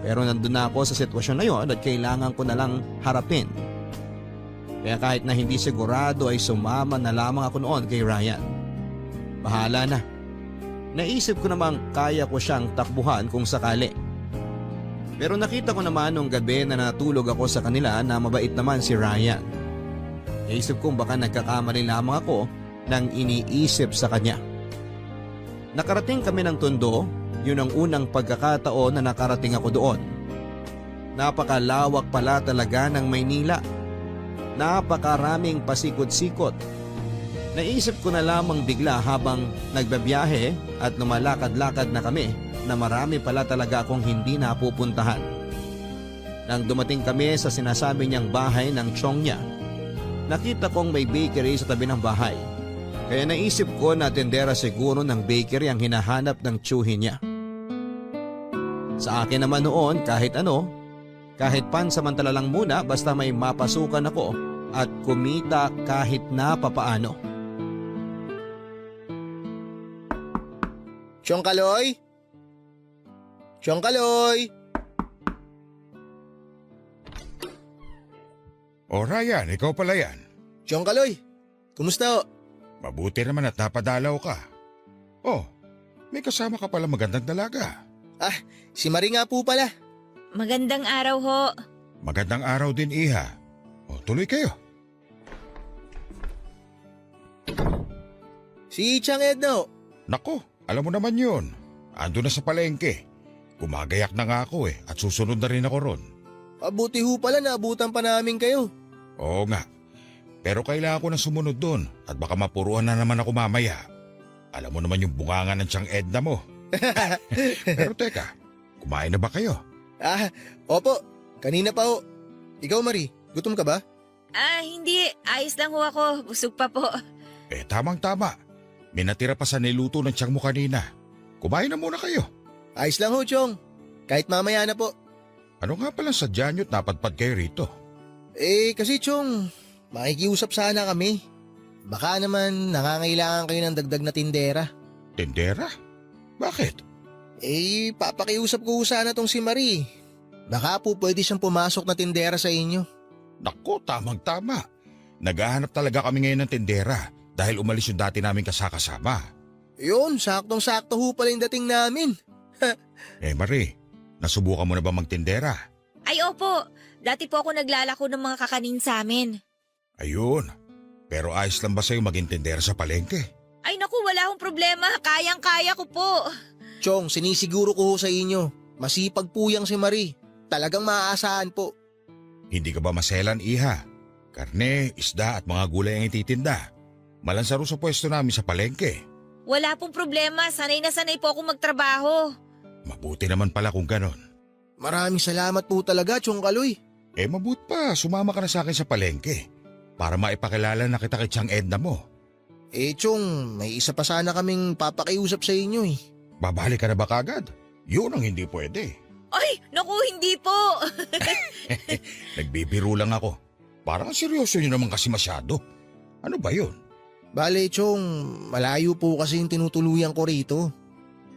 Pero nandun na ako sa sitwasyon na yon at kailangan ko na lang harapin. Kaya kahit na hindi sigurado ay sumama na lamang ako noon kay Ryan. Bahala na. Naisip ko namang kaya ko siyang takbuhan kung sakali. Pero nakita ko naman nung gabi na natulog ako sa kanila na mabait naman si Ryan. Naisip kong baka nagkakamali lamang ako ng iniisip sa kanya. Nakarating kami ng Tondo, yun ang unang pagkakataon na nakarating ako doon. Napakalawak pala talaga ng Maynila. Napakaraming pasikot-sikot. Naisip ko na lamang bigla habang nagbabiyahe at lumalakad-lakad na kami na marami pala talaga akong hindi napupuntahan. Nang dumating kami sa sinasabi niyang bahay ng tiyong niya, nakita kong may bakery sa tabi ng bahay. Kaya naisip ko na tendera siguro ng bakery ang hinahanap ng tiyuhin niya. Sa akin naman noon kahit ano, kahit pansamantala lang muna basta may mapasukan ako at kumita kahit na papaano. Tiyong Kaloy? Tiyong Kaloy? O Ryan, ikaw pala yan. Tiyong Kaloy, kumusta ho? Mabuti naman at napadalaw ka. Oh, may kasama ka pala magandang dalaga. Si Marie nga po pala. Magandang araw ho. Magandang araw din, Iha. O, tuloy kayo. Si Chang Edna ho. Nako, alam mo naman yun. Ando na sa palengke. Gumagayak na nga ako at susunod na rin ako ron. Buti ho pala naabutan pa namin kayo. Oo nga. Pero kailangan ko na sumunod doon at baka mapuruan na naman ako mamaya. Alam mo naman yung bunganga ng Tiyang Edna mo. Pero teka, kumain na ba kayo? Opo. Kanina pa ho. Ikaw Marie, gutom ka ba? Hindi. Ayos lang ho ako. Busog pa po. Tamang-tama. May natira pa sa niluto ng tiyang mo kanina. Kumain na muna kayo. Ayos lang ho, Chong. Kahit mamaya na po. Ano nga pala sadya nyo't napadpad kayo rito? Kasi Chong, makikiusap sana kami. Baka naman nangangailangan kayo ng dagdag na tindera. Tendera? Bakit? Papakiusap ko sana tong si Marie. Baka po pwede siyang pumasok na tindera sa inyo. Naku, tamang-tama. Naghahanap talaga kami ngayon ng tendera dahil umalis yung dati namin kasakasama. Yun, saktong-sakto ho pala yung dating namin. Marie, nasubukan mo na ba magtindera? Ay opo. Dati po ako naglalako ng mga kakanin sa amin. Ayun. Pero ayos lang ba sa'yo maging tindera sa palengke? Ay naku, wala akong problema. Kayang-kaya ko po. Chong, sinisiguro ko ho sa inyo. Masipag po yang si Marie. Talagang maaasahan po. Hindi ka ba maselan, Iha? Karne, isda at mga gulay ang ititinda. Malansaro sa pwesto namin sa palengke. Wala pong problema. Sanay na sanay po ako magtrabaho. Mabuti naman pala kung ganon. Maraming salamat po talaga, Chong Kaloy. Mabuti pa, sumama ka na sa akin sa palengke para maipakilala na kita kay Tiyang Edna mo. Chong, may isa pa sana kaming papakiusap sa inyo eh. Babalik ka na ba kagad? Yun ang hindi pwede. Ay, naku, hindi po. Nagbibiro lang ako. Parang seryoso nyo naman kasi masyado. Ano ba yun? Bale, Chong, malayo po kasi yung tinutuluyan ko rito.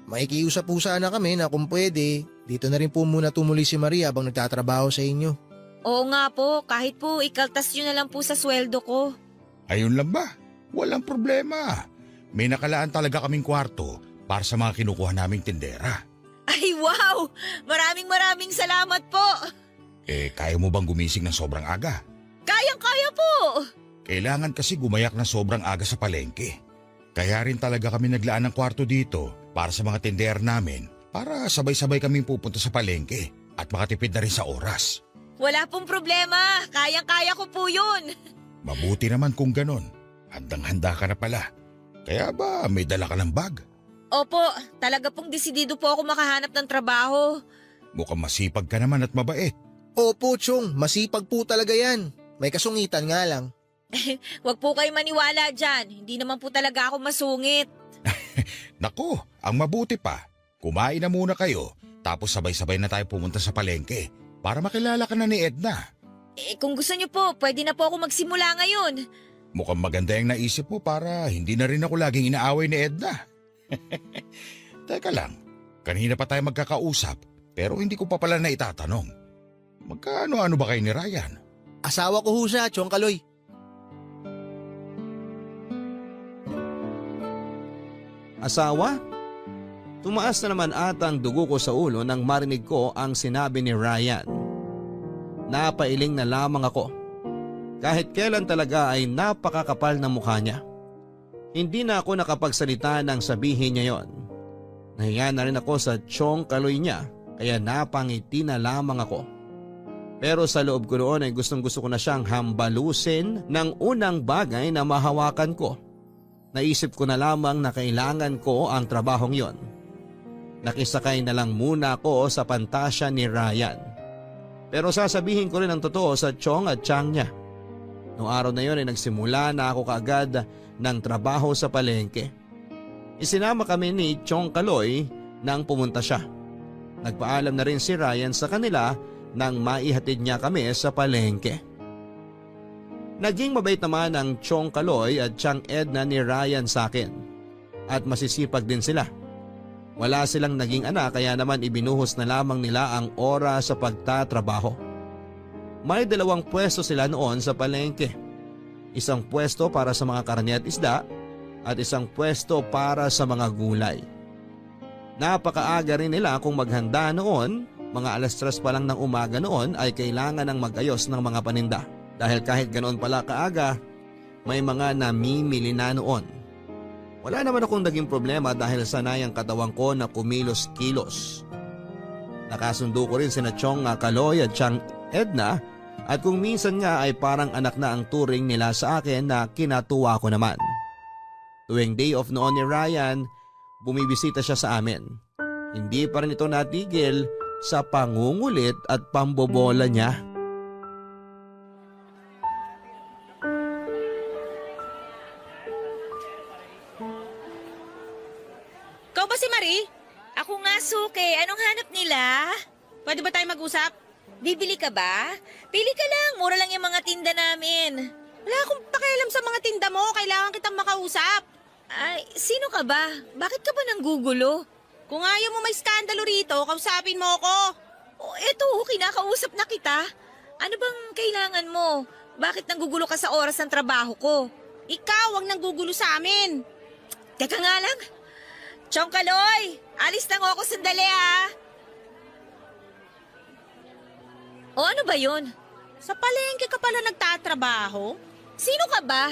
Makikiusap po sana kami na kung pwede, dito na rin po muna tumuloy si Maria habang nagtatrabaho sa inyo. Oo nga po, kahit po ikaltas nyo na lang po sa sweldo ko. Ayun lang ba? Walang problema. May nakalaan talaga kaming kwarto para sa mga kinukuha naming tindera. Ay wow! Maraming salamat po. Kaya mo bang gumising ng sobrang aga? Kayang-kaya po. Kailangan kasi gumayak ng sobrang aga sa palengke. Kaya rin talaga kami naglaan ng kwarto dito para sa mga tindera namin para sabay-sabay kaming pupunta sa palengke at makatipid na rin sa oras. Wala pong problema. Kayang-kaya ko po yun. Mabuti naman kung ganon. Handang-handa ka na pala. Kaya ba may dala ka ng bag? Opo, talaga pong desidido po ako makahanap ng trabaho. Mukhang masipag ka naman at mabait. Opo, Chong, masipag po talaga yan. May kasungitan nga lang. Huwag po kayo maniwala dyan. Hindi naman po talaga ako masungit. Naku, ang mabuti pa. Kumain na muna kayo tapos sabay-sabay na tayo pumunta sa palengke para makilala ka na ni Edna. Kung gusto niyo po, pwede na po ako magsimula ngayon. Mukhang maganda yung naisip mo para hindi na rin ako laging inaaway ni Edna. Teka lang, kanina pa tayo magkakausap pero hindi ko pa pala na itatanong. Magkaano-ano ba kayo ni Ryan? Asawa ko ho siya, Chong Kaloy. Asawa? Tumaas na naman ata ang dugo ko sa ulo nang marinig ko ang sinabi ni Ryan. Napailing na lamang ako. Kahit kailan talaga ay napakakapal na mukha niya. Hindi na ako nakapagsalita nang sabihin niya yon. Nahiya na rin ako sa Tiyong Kaloy niya kaya napangiti na lamang ako. Pero sa loob ko noon ay gustong gusto ko na siyang hambalusin ng unang bagay na mahawakan ko. Naisip ko na lamang na kailangan ko ang trabahong yon. Nakisakay na lang muna ako sa pantasya ni Ryan. Pero sasabihin ko rin ang totoo sa Chong at Chang niya. Noong araw na yon ay nagsimula na ako kaagad ng trabaho sa palengke. Isinama kami ni Chong Kaloy nang pumunta siya. Nagpaalam na rin si Ryan sa kanila nang maihatid niya kami sa palengke. Naging mabait naman ang Chong Kaloy at Chang Edna ni Ryan sa akin. At masisipag din sila. Wala silang naging anak kaya naman ibinuhos na lamang nila ang oras sa pagtatrabaho. May 2 pwesto sila noon sa palengke. Isang pwesto para sa mga karne at isda at isang pwesto para sa mga gulay. Napakaaga rin nila kung maghanda noon, mga 3:00 pa lang ng umaga noon ay kailangan ng mag-ayos ng mga paninda. Dahil kahit ganoon pala kaaga, may mga namimili na noon. Wala naman akong naging problema dahil sanay ang katawan ko na kumilos-kilos. Nakasundo ko rin sina Chong Kaloy at Chang Edna at kung minsan nga ay parang anak na ang turing nila sa akin na kinatuwa ko naman. Tuwing day off noon ni Ryan, bumibisita siya sa amin. Hindi pa rin ito natigil sa pangungulit at pambobola niya. Ikaw ba si Marie? Ako nga, Suke. Anong hanap nila? Pwede ba tayo mag-usap? Bibili ka ba? Pili ka lang. Mura lang yung mga tinda namin. Wala akong pakialam sa mga tinda mo. Kailangan kitang makausap. Ay, sino ka ba? Bakit ka ba nanggugulo? Kung ayaw mo may skandalo rito, kausapin mo ako. Oh, eto, kinakausap na kita. Ano bang kailangan mo? Bakit nanggugulo ka sa oras ng trabaho ko? Ikaw ang nanggugulo sa amin. Teka nga lang. Chong Kaloy, alis lang ako sandali ah. O ano ba yun? Sa palengke ka pala nagtatrabaho? Sino ka ba?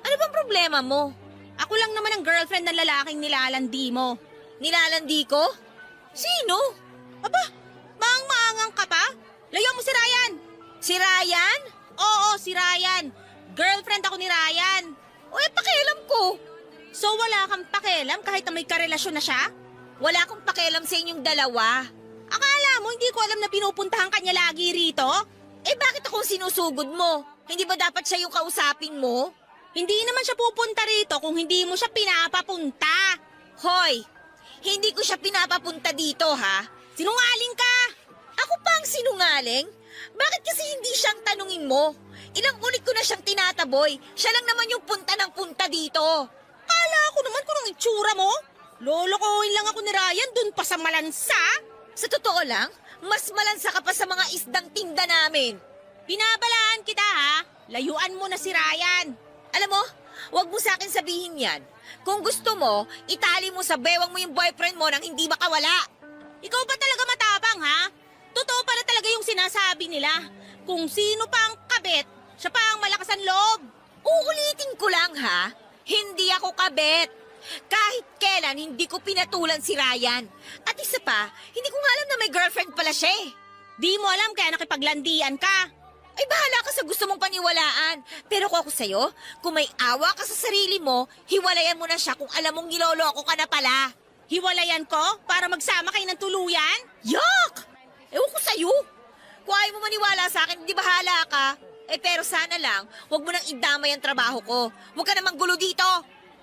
Ano bang problema mo? Ako lang naman ang girlfriend ng lalaking nilalandi mo. Nilalandi ko? Sino? Aba, maang-maangang ka pa? Layo mo si Ryan. Si Ryan? Oo, si Ryan. Girlfriend ako ni Ryan. O pakialam ko. So wala kang pakialam kahit na may karelasyon na siya? Wala akong pakialam sa inyong dalawa. Akala mo hindi ko alam na pinupuntahan kanya lagi rito? Eh bakit ako sinusugod mo? Hindi ba dapat siya yung kausapin mo? Hindi naman siya pupunta rito kung hindi mo siya pinapapunta. Hoy, hindi ko siya pinapapunta dito ha. Sinungaling ka! Ako pa ang sinungaling? Bakit kasi hindi siyang tanungin mo? Ilang ulit ko na siyang tinataboy. Siya lang naman yung punta ng punta dito. Kala ko naman kung ang itsura mo. Lolokohin lang ako ni Ryan dun pa sa malansa. Sa totoo lang, mas malansa ka pa sa mga isdang tinda namin. Binabalaan kita ha. Layuan mo na si Ryan. Alam mo, wag mo sa akin sabihin yan. Kung gusto mo, itali mo sa bewang mo yung boyfriend mo nang hindi makawala. Ikaw ba talaga matapang ha? Totoo pala talaga yung sinasabi nila. Kung sino pa ang kabit, siya pa ang malakas ang loob. Uulitin ko lang ha, hindi ako kabet. Kahit kailan hindi ko pinatulan si Ryan. At isa pa, hindi ko nga alam na may girlfriend pala siya eh. Di mo alam kaya nakipaglandian ka. Ay bahala ka sa gusto mong paniwalaan. Pero kung ako sa'yo, kung may awa ka sa sarili mo, hiwalayan mo na siya kung alam mong niloloko ka na pala. Hiwalayan ko para magsama kayo ng tuluyan? Yuck! Ewan ko sa'yo. Kung ayaw mo maniwala sa akin, hindi bahala ka. Eh pero sana lang, huwag mo nang idamay ang trabaho ko. Huwag ka namang gulo dito.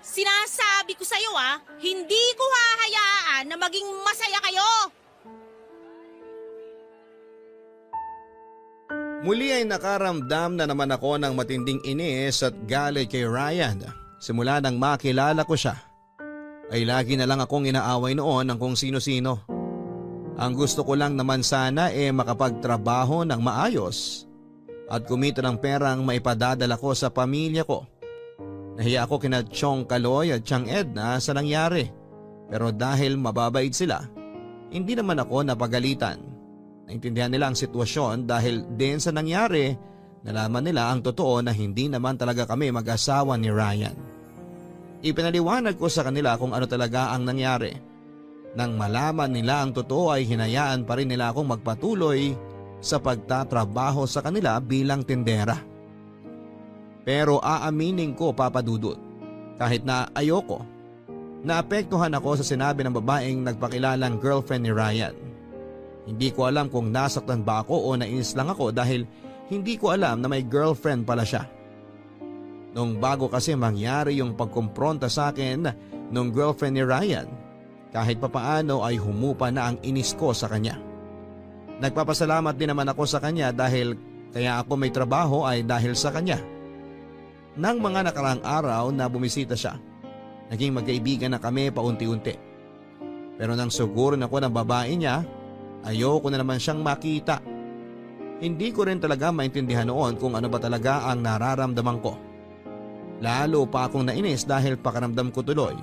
Sinasabi ko sa'yo hindi ko hahayaan na maging masaya kayo. Muli ay nakaramdam na naman ako ng matinding inis at galit kay Ryan. Simula nang makilala ko siya, ay lagi na lang akong inaaway noon ng kung sino-sino. Ang gusto ko lang naman sana makapagtrabaho ng maayos at kumita ng perang maipadadala ko sa pamilya ko. Nahiya ako kina Chong Kaloy at Chang Edna sa nangyari. Pero dahil mababait sila, hindi naman ako napagalitan. Naintindihan nila ang sitwasyon dahil din sa nangyari, nalaman nila ang totoo na hindi naman talaga kami mag-asawa ni Ryan. Ipinaliwanag ko sa kanila kung ano talaga ang nangyari. Nang malaman nila ang totoo ay hinayaan pa rin nila akong magpatuloy sa pagtatrabaho sa kanila bilang tindera. Pero aaminin ko, Papa Dudut, kahit na ayoko, naapektuhan ako sa sinabi ng babaeng nagpakilalang girlfriend ni Ryan. Hindi ko alam kung nasaktan ba ako o nainis lang ako dahil hindi ko alam na may girlfriend pala siya. Nung bago kasi mangyari yung pagkumpronta sa akin nung girlfriend ni Ryan, kahit papaano ay humupa na ang inis ko sa kanya. Nagpapasalamat din naman ako sa kanya dahil kaya ako may trabaho ay dahil sa kanya. Nang mga nakaraang araw na bumisita siya, naging magkaibigan na kami paunti-unti. Pero nang sugurin ako ng babae niya, ayoko na naman siyang makita. Hindi ko rin talaga maintindihan noon kung ano ba talaga ang nararamdaman ko. Lalo pa akong nainis dahil pakaramdam ko tuloy,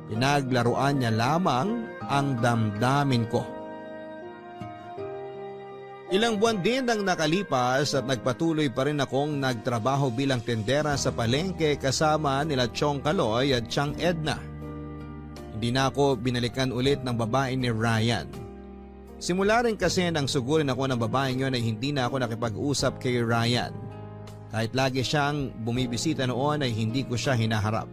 pinaglaruan niya lamang ang damdamin ko. Ilang buwan din ang nakalipas at nagpatuloy pa rin akong nagtrabaho bilang tendera sa palengke kasama nila Chong Kaloy at Chang Edna. Hindi na ako binalikan ulit ng babae ni Ryan. Simula rin kasi nang sugurin ako ng babaeng yun ay hindi na ako nakipag-usap kay Ryan. Kahit lagi siyang bumibisita noon ay hindi ko siya hinaharap.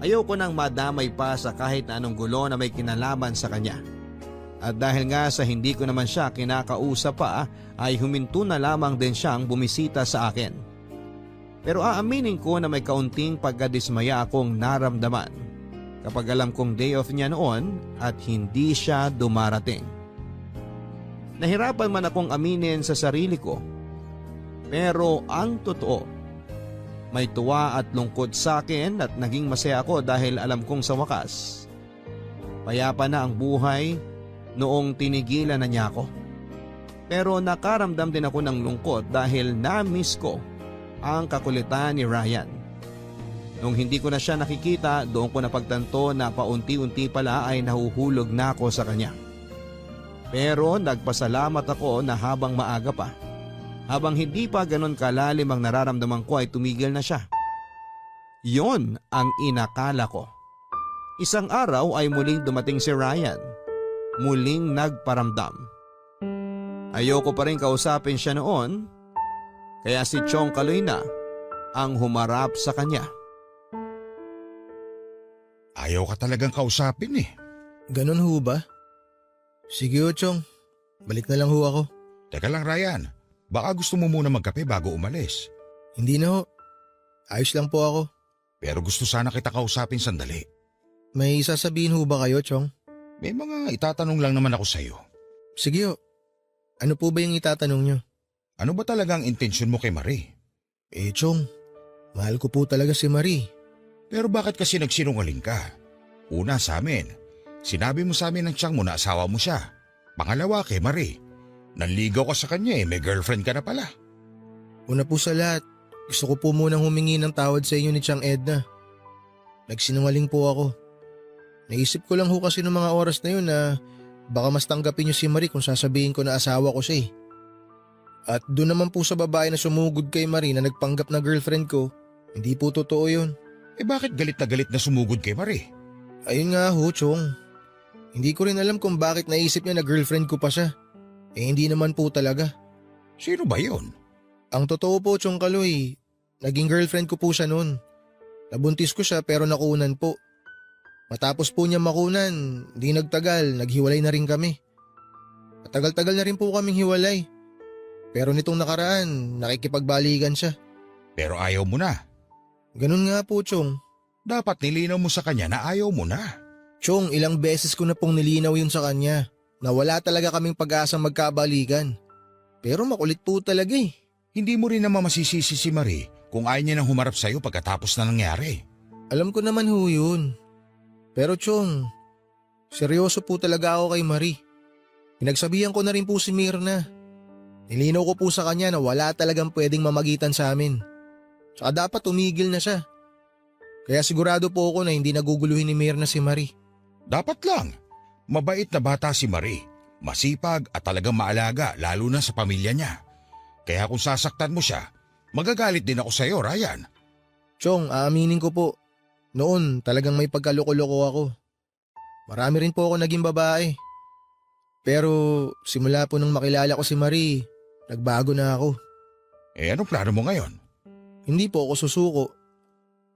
Ayoko nang madamay pa sa kahit na anong gulo na may kinalaman sa kanya. At dahil nga sa hindi ko naman siya kinakausap pa ay huminto na lamang din siyang bumisita sa akin. Pero aaminin ko na may kaunting pagkadismaya akong naramdaman kapag alam kong day off niya noon at hindi siya dumarating. Nahirapan man akong aminin sa sarili ko, pero ang totoo, may tuwa at lungkot sa akin at naging masaya ako dahil alam kong sa wakas, payapa na ang buhay noong tinigilan na niya ako. Pero nakaramdam din ako ng lungkot dahil na-miss ko ang kakulitan ni Ryan. Nung hindi ko na siya nakikita, doon ko napagtanto na paunti-unti pala ay nahuhulog na ako sa kanya. Pero nagpasalamat ako na habang maaga pa, habang hindi pa ganon kalalim ang nararamdaman ko ay tumigil na siya. Yon ang inakala ko. Isang araw ay muling dumating si Ryan. Muling nagparamdam. Ayoko pa rin kausapin siya noon, kaya si Chong Kaloy na ang humarap sa kanya. Ayaw ka talagang kausapin eh. Ganon ho ba? Sige ho, Chong. Balik na lang ho ako. Teka lang Ryan, baka gusto mo muna magkape bago umalis. Hindi na ho. Ayos lang po ako. Pero gusto sana kita kausapin sandali. May sasabihin ho ba kayo, Chong? May mga itatanong lang naman ako sa'yo. Sige ho. Ano po ba yung itatanong nyo? Ano ba talagang intensyon mo kay Marie? Chong, mahal ko po talaga si Marie. Pero bakit kasi nagsinungaling ka? Una sa amin, sinabi mo sa amin ng tiyang mo na asawa mo siya. Pangalawa kay Marie, nanligaw ka sa kanya may girlfriend ka na pala. Una po sa lahat, gusto ko po munang humingi ng tawad sa inyo ni Chang Edna. Nagsinungaling po ako. Naisip ko lang ho kasi noong mga oras na yun na baka mas tanggapin niyo si Marie kung sasabihin ko na asawa ko siya eh. At doon naman po sa babae na sumugod kay Marie na nagpanggap na girlfriend ko, hindi po totoo yun. Bakit galit na sumugod kay Marie? Ayun nga ho, Chong. Hindi ko rin alam kung bakit naisip niya na girlfriend ko pa siya. Hindi naman po talaga. Sino ba yun? Ang totoo po, Chong Kaloy, naging girlfriend ko po siya noon. Nabuntis ko siya pero nakunan po. Matapos po niya makunan, di nagtagal, naghiwalay na rin kami. Matagal-tagal na rin po kaming hiwalay. Pero nitong nakaraan, nakikipagbalikan siya. Pero ayaw mo na. Ganun nga po, Chong. Dapat nilinaw mo sa kanya na ayaw mo na. Chong, ilang beses ko na pong nilinaw yun sa kanya na wala talaga kaming pag-asang magkabalikan. Pero makulit po talaga eh. Hindi mo rin naman masisisi si Marie kung ayaw niya nang humarap sa'yo pagkatapos na nangyari. Alam ko naman ho yun. Pero Chong, seryoso po talaga ako kay Marie. Pinagsabihan ko na rin po si Mirna. Nilinaw ko po sa kanya na wala talagang pwedeng mamagitan sa amin. Saka dapat tumigil na siya. Kaya sigurado po ako na hindi naguguluhin ni Mirna si Marie. Dapat lang. Mabait na bata si Marie. Masipag at talagang maalaga lalo na sa pamilya niya. Kaya kung sasaktan mo siya, magagalit din ako sa'yo, Ryan. Chong, aaminin ko po. Noon talagang may pagkaloko-loko ako. Marami rin po ako naging babae. Pero simula po nung makilala ko si Marie, nagbago na ako. Anong plano mo ngayon? Hindi po ako susuko.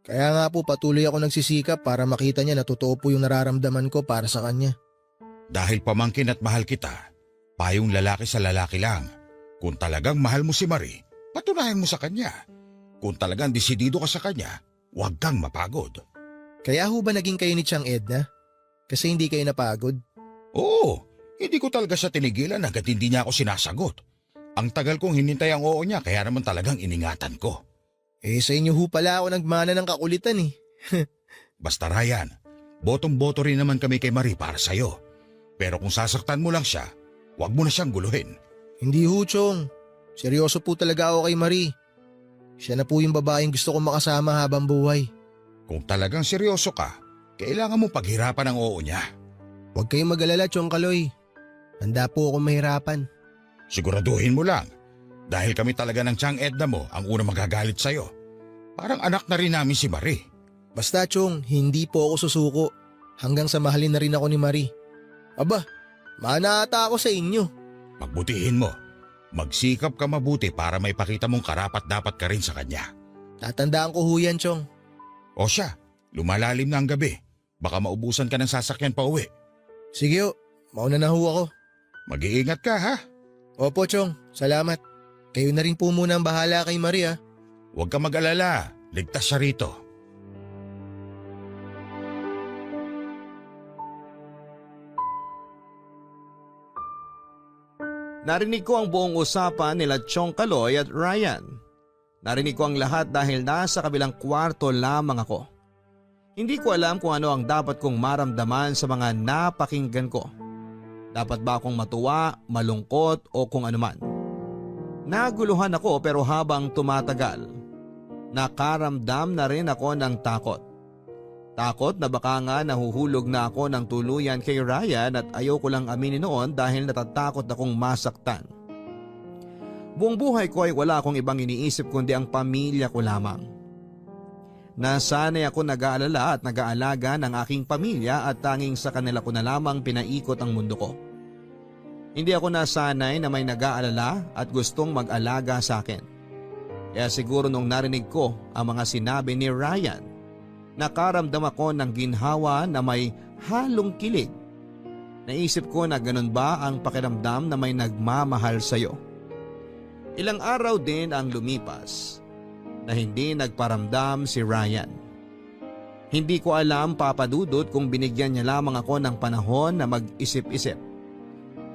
Kaya nga po patuloy ako nagsisikap para makita niya na totoo po yung nararamdaman ko para sa kanya. Dahil pamangkin at mahal kita, payong lalaki sa lalaki lang. Kung talagang mahal mo si Marie, patunayan mo sa kanya. Kung talagang desidido ka sa kanya, huwag kang mapagod. Kaya ho ba naging kayo ni Tiang Edna? Kasi hindi kayo napagod? Oo, hindi ko talaga siya tinigilan hanggat hindi niya ako sinasagot. Ang tagal kong hinintay ang oo niya kaya naman talagang iningatan ko. Sa inyo ho pala ako nagmana ng kakulitan eh. Basta Ryan, botong-boto rin naman kami kay Marie para sa'yo. Pero kung sasaktan mo lang siya, huwag mo na siyang guluhin. Hindi ho, Chong. Seryoso po talaga ako kay Marie. Siya na po yung babaeng gusto kong makasama habang buhay. Kung talagang seryoso ka, kailangan mo paghirapan ang oo niya. Huwag kayong mag-alala, Chong Kaloy. Handa po akong mahirapan. Siguraduhin mo lang. Dahil kami talaga ng Tiang Edna mo ang unang magagalit sa'yo. Parang anak na rin namin si Marie. Basta, Chong, hindi po ako susuko. Hanggang sa mahalin na rin ako ni Marie. Aba, mana ata ako sa inyo. Magbutihin mo. Magsikap ka mabuti para may pakita mong karapat-dapat ka rin sa kanya. Tatandaan ko ho yan, Chong. O siya, lumalalim na ang gabi. Baka maubusan ka ng sasakyan pa uwi. Sige ho, mauna na ho ako. Mag-iingat ka ha. Opo, Chong. Salamat. Kayo na rin po muna ang bahala kay Maria. Huwag ka mag-alala. Ligtas siya rito. Narinig ko ang buong usapan nila Chong Kaloy at Ryan. Narinig ko ang lahat dahil nasa kabilang kwarto lamang ako. Hindi ko alam kung ano ang dapat kong maramdaman sa mga napakinggan ko. Dapat ba akong matuwa, malungkot o kung anuman. Naguluhan ako pero habang tumatagal, nakaramdam na rin ako ng takot. Takot na baka nga nahuhulog na ako ng tuluyan kay Ryan at ayoko lang aminin noon dahil natatakot akong masaktan. Buong buhay ko ay wala akong ibang iniisip kundi ang pamilya ko lamang. Nasanay ako nag-aalala at nag-aalaga ng aking pamilya at tanging sa kanila ko na lamang pinaikot ang mundo ko. Hindi ako nasanay na may nag-aalala at gustong mag-alaga sa akin. Kaya siguro nung narinig ko ang mga sinabi ni Ryan, nakaramdam ako ng ginhawa na may halong kilig. Naisip ko na ganun ba ang pakiramdam na may nagmamahal sa'yo. Ilang araw din ang lumipas na hindi nagparamdam si Ryan. Hindi ko alam, Papa Dudut, kung binigyan niya lamang ako ng panahon na mag-isip-isip.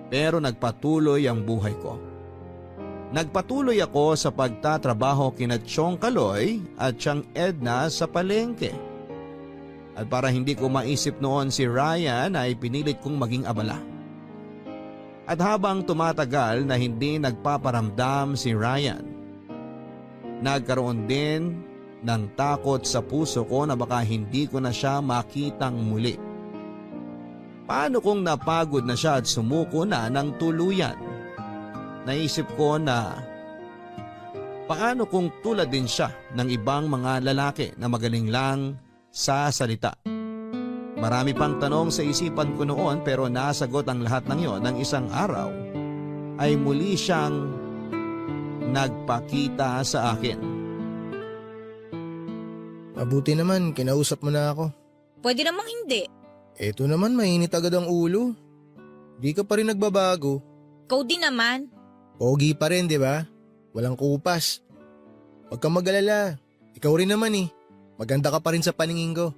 Pero nagpatuloy ang buhay ko. Nagpatuloy ako sa pagtatrabaho kina Chong Kaloy at Tiang Edna sa palengke. At para hindi ko maisip noon si Ryan ay pinilit kong maging abala. At habang tumatagal na hindi nagpaparamdam si Ryan, nagkaroon din ng takot sa puso ko na baka hindi ko na siya makitang muli. Paano kung napagod na siya at sumuko na ng tuluyan? Naisip ko na paano kung tulad din siya ng ibang mga lalaki na magaling lang sa salita? Marami pang tanong sa isipan ko noon pero nasagot ang lahat ng iyon ng isang araw ay muli siyang nagpakita sa akin. Mabuti naman, kinausap mo na ako. Pwede namang hindi. Eto naman, mainit agad ang ulo. Di ka pa rin nagbabago. Ikaw din naman. Pogi pa rin, di ba? Walang kupas. Huwag kang mag-alala. Ikaw rin naman eh. Maganda ka pa rin sa paningin ko.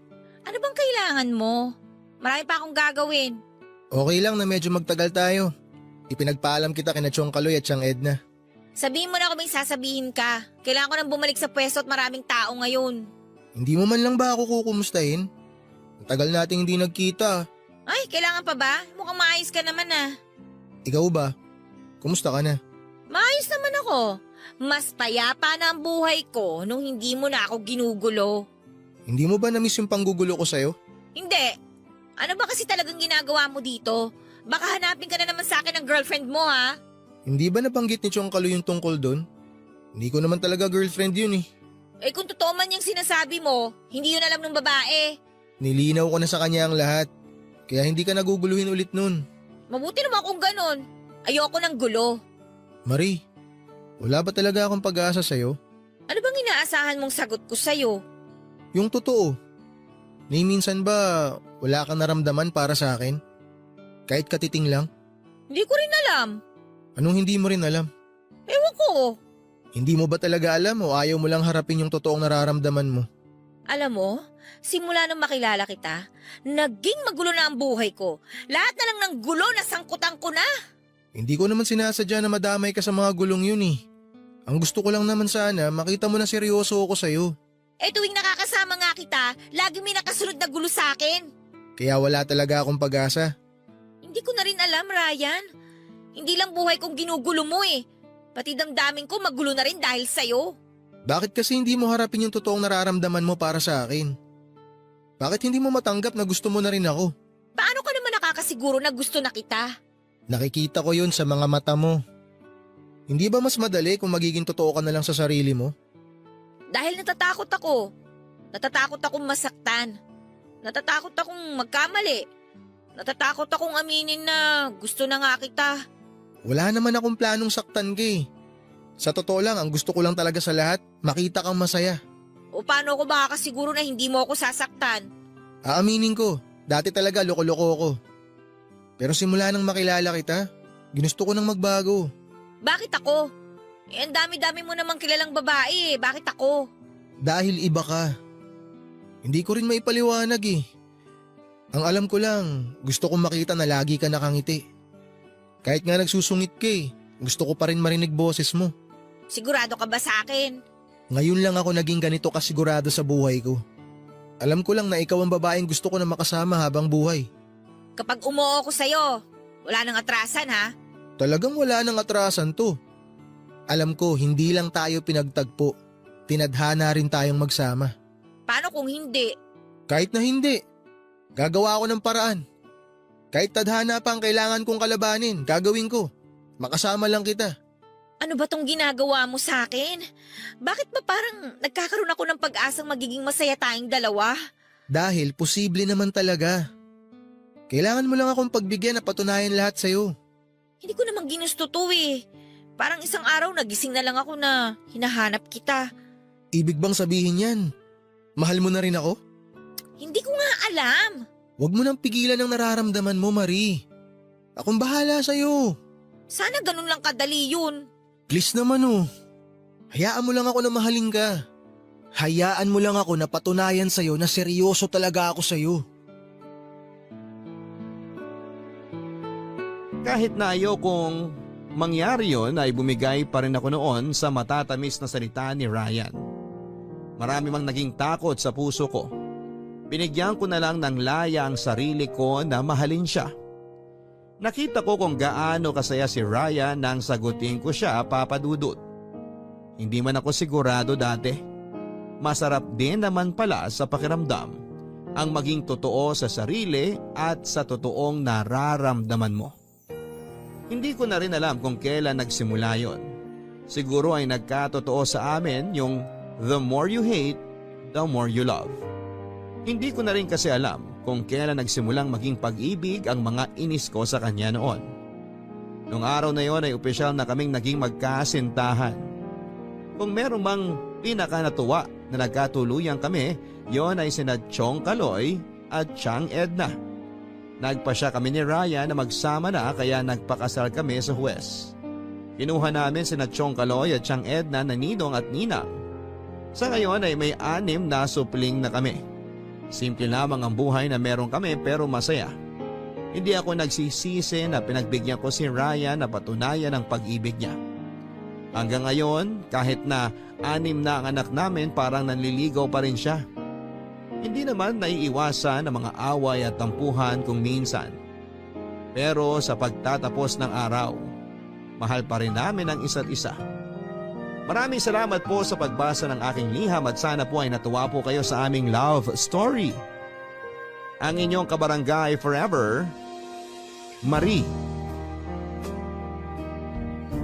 Ano bang kailangan mo? Marami pa akong gagawin. Okay lang na medyo magtagal tayo. Ipinagpaalam kita kina Chong Kaloy at Tiang Edna. Sabihin mo na kung may sasabihin ka. Kailangan ko nang bumalik sa pwesto at maraming tao ngayon. Hindi mo man lang ba ako kukumustahin? Ang tagal nating hindi nagkita. Ay, kailangan pa ba? Mukhang maayos ka naman ah. Ikaw ba? Kumusta ka na? Maayos naman ako. Mas payapa na ang buhay ko nung hindi mo na ako ginugulo. Hindi mo ba na-miss yung panggugulo ko sa'yo? Hindi. Ano ba kasi talagang ginagawa mo dito? Baka hanapin ka na naman sa akin ng girlfriend mo ha? Hindi ba nabanggit ni Chong Kaloy yung tungkol doon? Hindi ko naman talaga girlfriend yun eh. Eh kung totoo man yung sinasabi mo, hindi yun alam ng babae. Nilinaw ko na sa kanya ang lahat. Kaya hindi ka naguguluhin ulit nun. Mabuti naman kung ganon. Ayoko ng gulo. Marie, wala ba talaga akong pag-asa sa'yo? Ano bang inaasahan mong sagot ko sa'yo? Yung totoo. Ni minsan ba wala kang naramdaman para sa akin? Kahit katiting lang? Hindi ko rin alam. Anong hindi mo rin alam? Ewan ko. Hindi mo ba talaga alam o ayaw mo lang harapin yung totoong nararamdaman mo? Alam mo, simula nung makilala kita, naging magulo na ang buhay ko. Lahat na lang ng gulo na sangkutan ko na. Hindi ko naman sinasadya na madamay ka sa mga gulong yun eh. Ang gusto ko lang naman sana makita mo na seryoso ako sa'yo. Eh tuwing nakakasama nga kita, lagi may nakasunod na gulo sa akin. Kaya wala talaga akong pag-asa. Hindi ko na rin alam, Ryan. Hindi lang buhay kong ginugulo mo eh. Pati damdamin ko magulo na rin dahil sa'yo. Bakit kasi hindi mo harapin yung totoong nararamdaman mo para sa akin? Bakit hindi mo matanggap na gusto mo na rin ako? Paano ka naman nakakasiguro na gusto na kita? Nakikita ko yun sa mga mata mo. Hindi ba mas madali kung magiging totoo ka na lang sa sarili mo? Dahil natatakot ako. Natatakot akong masaktan. Natatakot akong magkamali. Natatakot akong aminin na gusto na nga kita. Wala naman akong planong saktan ka eh. Sa totoo lang, ang gusto ko lang talaga sa lahat, makita kang masaya. O paano ako makakasiguro na hindi mo ako sasaktan? Aaminin ko, dati talaga loko-loko ako. Pero simula nang makilala kita, ginusto ko nang magbago. Bakit ako? Eh, ang dami-dami mo namang kilalang babae eh. Bakit ako? Dahil iba ka. Hindi ko rin maipaliwanag eh. Ang alam ko lang, gusto kong makita na lagi ka nakangiti. Kahit nga nagsusungit ka eh, gusto ko pa rin marinig boses mo. Sigurado ka ba sa akin? Ngayon lang ako naging ganito kasigurado sa buhay ko. Alam ko lang na ikaw ang babaeng gusto ko na makasama habang buhay. Kapag umuo ko sa'yo, wala nang atrasan ha? Talagang wala nang atrasan to. Alam ko, hindi lang tayo pinagtagpo. Tinadhana rin tayong magsama. Paano kung hindi? Kahit na hindi, gagawa ako ng paraan. Kahit tadhana pa ang kailangan kong kalabanin, gagawin ko. Makasama lang kita. Ano ba tong ginagawa mo sa akin? Bakit ba parang nagkakaroon ako ng pag-asang magiging masaya tayong dalawa? Dahil posible naman talaga. Kailangan mo lang akong pagbigyan na patunayan lahat sa'yo. Hindi ko naman ginusto to eh. Parang isang araw nagising na lang ako na hinahanap kita. Ibig bang sabihin yan? Mahal mo na rin ako? Hindi ko nga alam. Huwag mo nang pigilan ang nararamdaman mo, Marie. Akong bahala sa'yo. Sana ganun lang kadali yun. Please naman oh. Hayaan mo lang ako na mahalin ka. Hayaan mo lang ako na patunayan sa'yo na seryoso talaga ako sa'yo. Kahit na ayokong mangyari yon ay bumigay pa rin ako noon sa matatamis na salita ni Ryan. Marami mang naging takot sa puso ko. Binigyan ko na lang ng laya ang sarili ko na mahalin siya. Nakita ko kung gaano kasaya si Ryan nang sagutin ko siya, Papa Dudut. Hindi man ako sigurado dati. Masarap din naman pala sa pakiramdam ang maging totoo sa sarili at sa totoong nararamdaman mo. Hindi ko na rin alam kung kailan nagsimula yon. Siguro ay nagkatotoo sa amin yung the more you hate, the more you love. Hindi ko na rin kasi alam kung kailan nagsimulang maging pag-ibig ang mga inis ko sa kanya noon. Noong araw na yon ay opisyal na kaming naging magkasintahan. Kung meron mang pinakanatuwa na nagkatuluyan kami, yon ay sina Chong Kaloy at Chang Edna. Nagpasya kami ni Ryan na magsama na kaya nagpakasal kami sa huwes. Kinuha namin sina Chong Kaloy at Chang Edna na ninong at ninang. Sa ngayon ay may 6 na supling na kami. Simple lamang ang buhay na meron kami pero masaya. Hindi ako nagsisisi na pinagbigyan ko si Ryan na patunayan ang pag-ibig niya. Hanggang ngayon, kahit na 6 na ang anak namin, parang nanliligaw pa rin siya. Hindi naman naiiwasan ang mga away at tampuhan kung minsan. Pero sa pagtatapos ng araw, mahal pa rin namin ang isa't isa. Maraming salamat po sa pagbasa ng aking liham at sana po ay natuwa po kayo sa aming love story. Ang inyong kabarangay forever, Marie.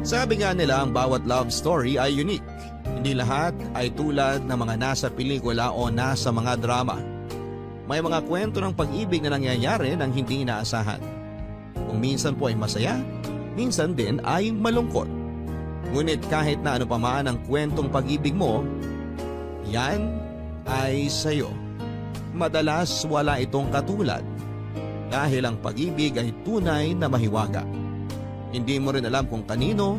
Sabi nga nila ang bawat love story ay unique. Hindi lahat ay tulad ng mga nasa pelikula o nasa mga drama. May mga kwento ng pag-ibig na nangyayari nang hindi inaasahan. Kung kung minsan po ay masaya, minsan din ay malungkot. Ngunit kahit na ano pa man ang kwentong pag-ibig mo, yan ay sayo. Madalas wala itong katulad dahil ang pag-ibig ay tunay na mahiwaga. Hindi mo rin alam kung kanino,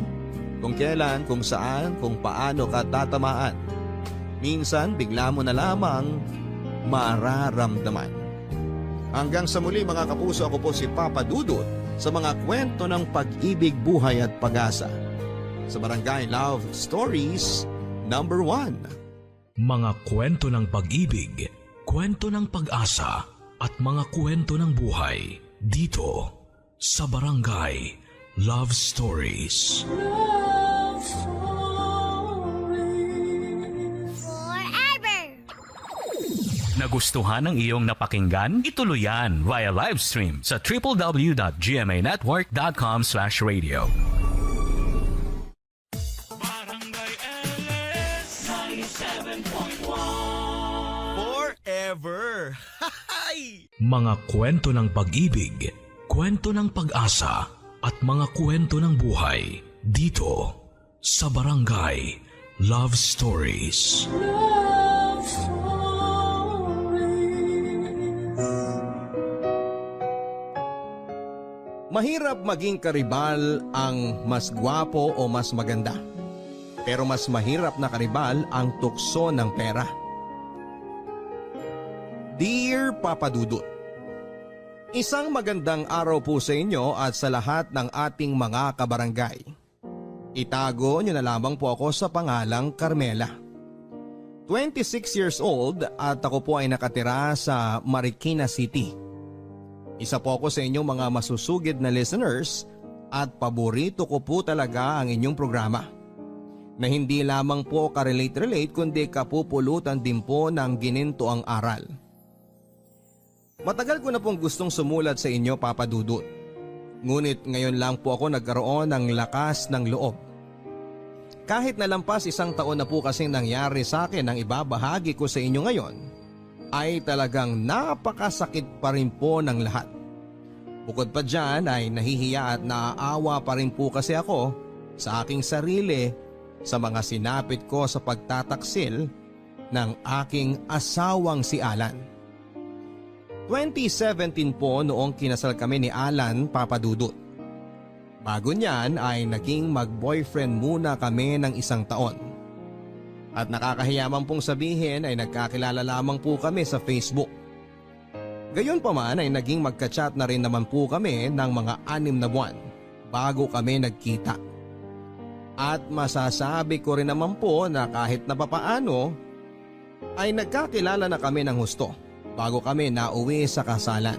kung kailan, kung saan, kung paano ka tatamaan. Minsan bigla mo na lamang mararamdaman. Hanggang sa muli mga kapuso, ako po si Papa Dudut sa mga kwento ng pag-ibig, buhay at pag-asa sa Barangay Love Stories number 1. Mga kwento ng pag-ibig, kwento ng pag-asa at mga kwento ng buhay dito sa Barangay Love Stories. Nagustuhan ng iyong napakinggan? Ituloy yan via live stream sa www.gmanetwork.com/radio. Forever. Mga kwento ng pag-ibig, kwento ng pag-asa at mga kwento ng buhay dito sa Barangay Love Stories. Mahirap maging karibal ang mas gwapo o mas maganda. Pero mas mahirap na karibal ang tukso ng pera. Dear Papa Dudut, isang magandang araw po sa inyo at sa lahat ng ating mga kabarangay. Itago niyo na lamang po ako sa pangalang Carmela. 26 years old at ako po ay nakatira sa Marikina City. Isa po ako sa inyong mga masusugid na listeners at paborito ko po talaga ang inyong programa. Na hindi lamang po ka-relate kundi kapupulutan din po ng ginintoang aral. Matagal ko na pong gustong sumulat sa inyo, Papa Dudut. Ngunit ngayon lang po ako nagkaroon ng lakas ng loob. Kahit nalampas 1 taon na po kasing nangyari sa akin ang ibabahagi ko sa inyo ngayon, ay talagang napakasakit pa rin po ng lahat. Bukod pa dyan ay nahihiya at naaawa pa rin po kasi ako sa aking sarili sa mga sinapit ko sa pagtataksil ng aking asawang si Alan. 2017 po noong kinasal kami ni Alan, Papa Dudut. Bago niyan ay naging mag-boyfriend muna kami ng 1 taon. At nakakahiyaman pong sabihin ay nagkakilala lamang po kami sa Facebook. Gayon pa man ay naging magka-chat na rin naman po kami ng mga 6 na buwan bago kami nagkita. At masasabi ko rin naman po na kahit na papaano ay nagkakilala na kami ng husto bago kami nauwi sa kasalan.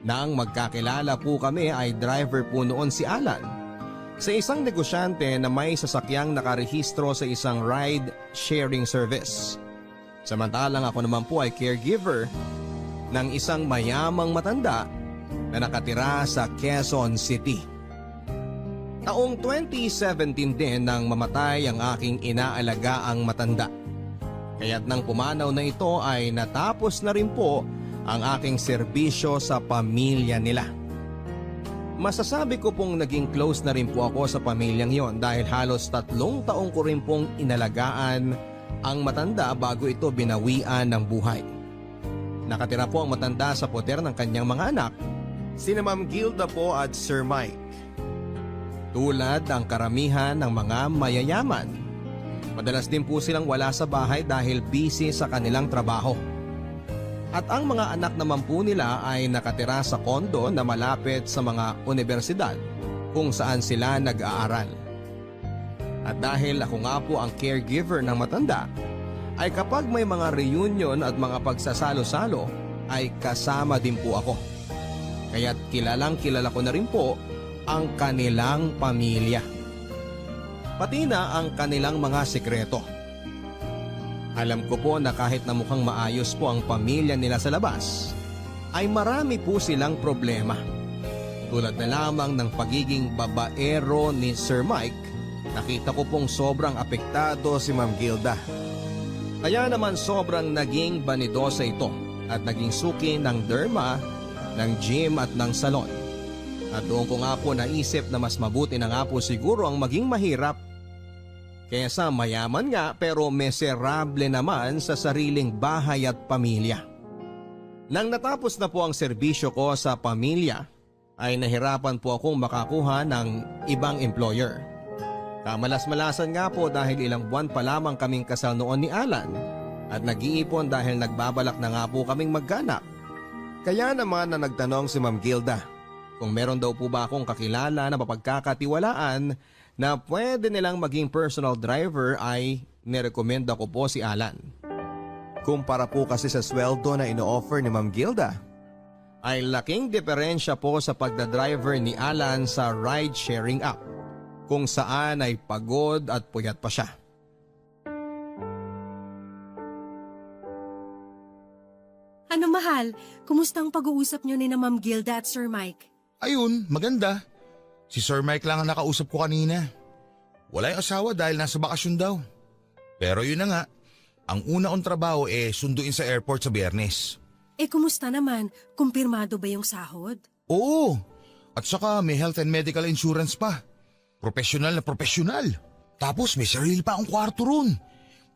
Nang magkakilala po kami ay driver po noon si Alan sa isang negosyante na may sasakyang nakarehistro sa isang ride-sharing service. Samantalang ako naman po ay caregiver ng isang mayamang matanda na nakatira sa Quezon City. Taong 2017 din nang mamatay ang aking inaalagaang matanda. Kaya't nang pumanaw na ito ay natapos na rin po ang aking serbisyo sa pamilya nila. Masasabi ko pong naging close na rin po ako sa pamilyang yon dahil halos 3 taong ko rin pong inalagaan ang matanda bago ito binawian ng buhay. Nakatira po ang matanda sa poder ng kanyang mga anak, sina Ma'am Gilda po at Sir Mike. Tulad ang karamihan ng mga mayayaman, madalas din po silang wala sa bahay dahil busy sa kanilang trabaho. At ang mga anak naman po nila ay nakatira sa kondo na malapit sa mga universidad kung saan sila nag-aaral. At dahil ako nga po ang caregiver ng matanda, ay kapag may mga reunion at mga pagsasalo-salo ay kasama din po ako. Kaya't kilalang kilala ko na rin po ang kanilang pamilya. Pati na ang kanilang mga sekreto. Alam ko po na kahit na mukhang maayos po ang pamilya nila sa labas, ay marami po silang problema. Tulad na lamang ng pagiging babaero ni Sir Mike, nakita ko pong sobrang apektado si Ma'am Gilda. Kaya naman sobrang naging banidosa ito at naging suki ng derma, ng gym at ng salon. At doon ko nga po naisip na mas mabuti na nga po siguro ang maging mahirap kaysa mayaman nga pero miserable naman sa sariling bahay at pamilya. Nang natapos na po ang serbisyo ko sa pamilya, ay nahirapan po akong makakuha ng ibang employer. Kamalas-malasan nga po dahil ilang buwan pa lamang kaming kasal noon ni Alan at nag-iipon dahil nagbabalak na nga po kaming magganap. Kaya naman na nagtanong si Ma'am Gilda kung meron daw po ba akong kakilala na mapagkakatiwalaan na pwede nilang maging personal driver ay nirekomenda ko po si Alan. Kumpara po kasi sa sweldo na ino-offer ni Ma'am Gilda, ay laking diferensya po sa pagdadriver ni Alan sa ride-sharing app, kung saan ay pagod at puyat pa siya. Ano mahal, kumusta ang pag-uusap niyo ni na Ma'am Gilda at Sir Mike? Ayun, maganda. Si Sir Mike lang ang nakausap ko kanina. Wala yung asawa dahil nasa bakasyon daw. Pero yun na nga, ang una kong trabaho sunduin sa airport sa Biyernes. Kumusta naman? Kumpirmado ba yung sahod? Oo, at saka may health and medical insurance pa. Professional na professional. Tapos may sarili pa akong kwarto ron.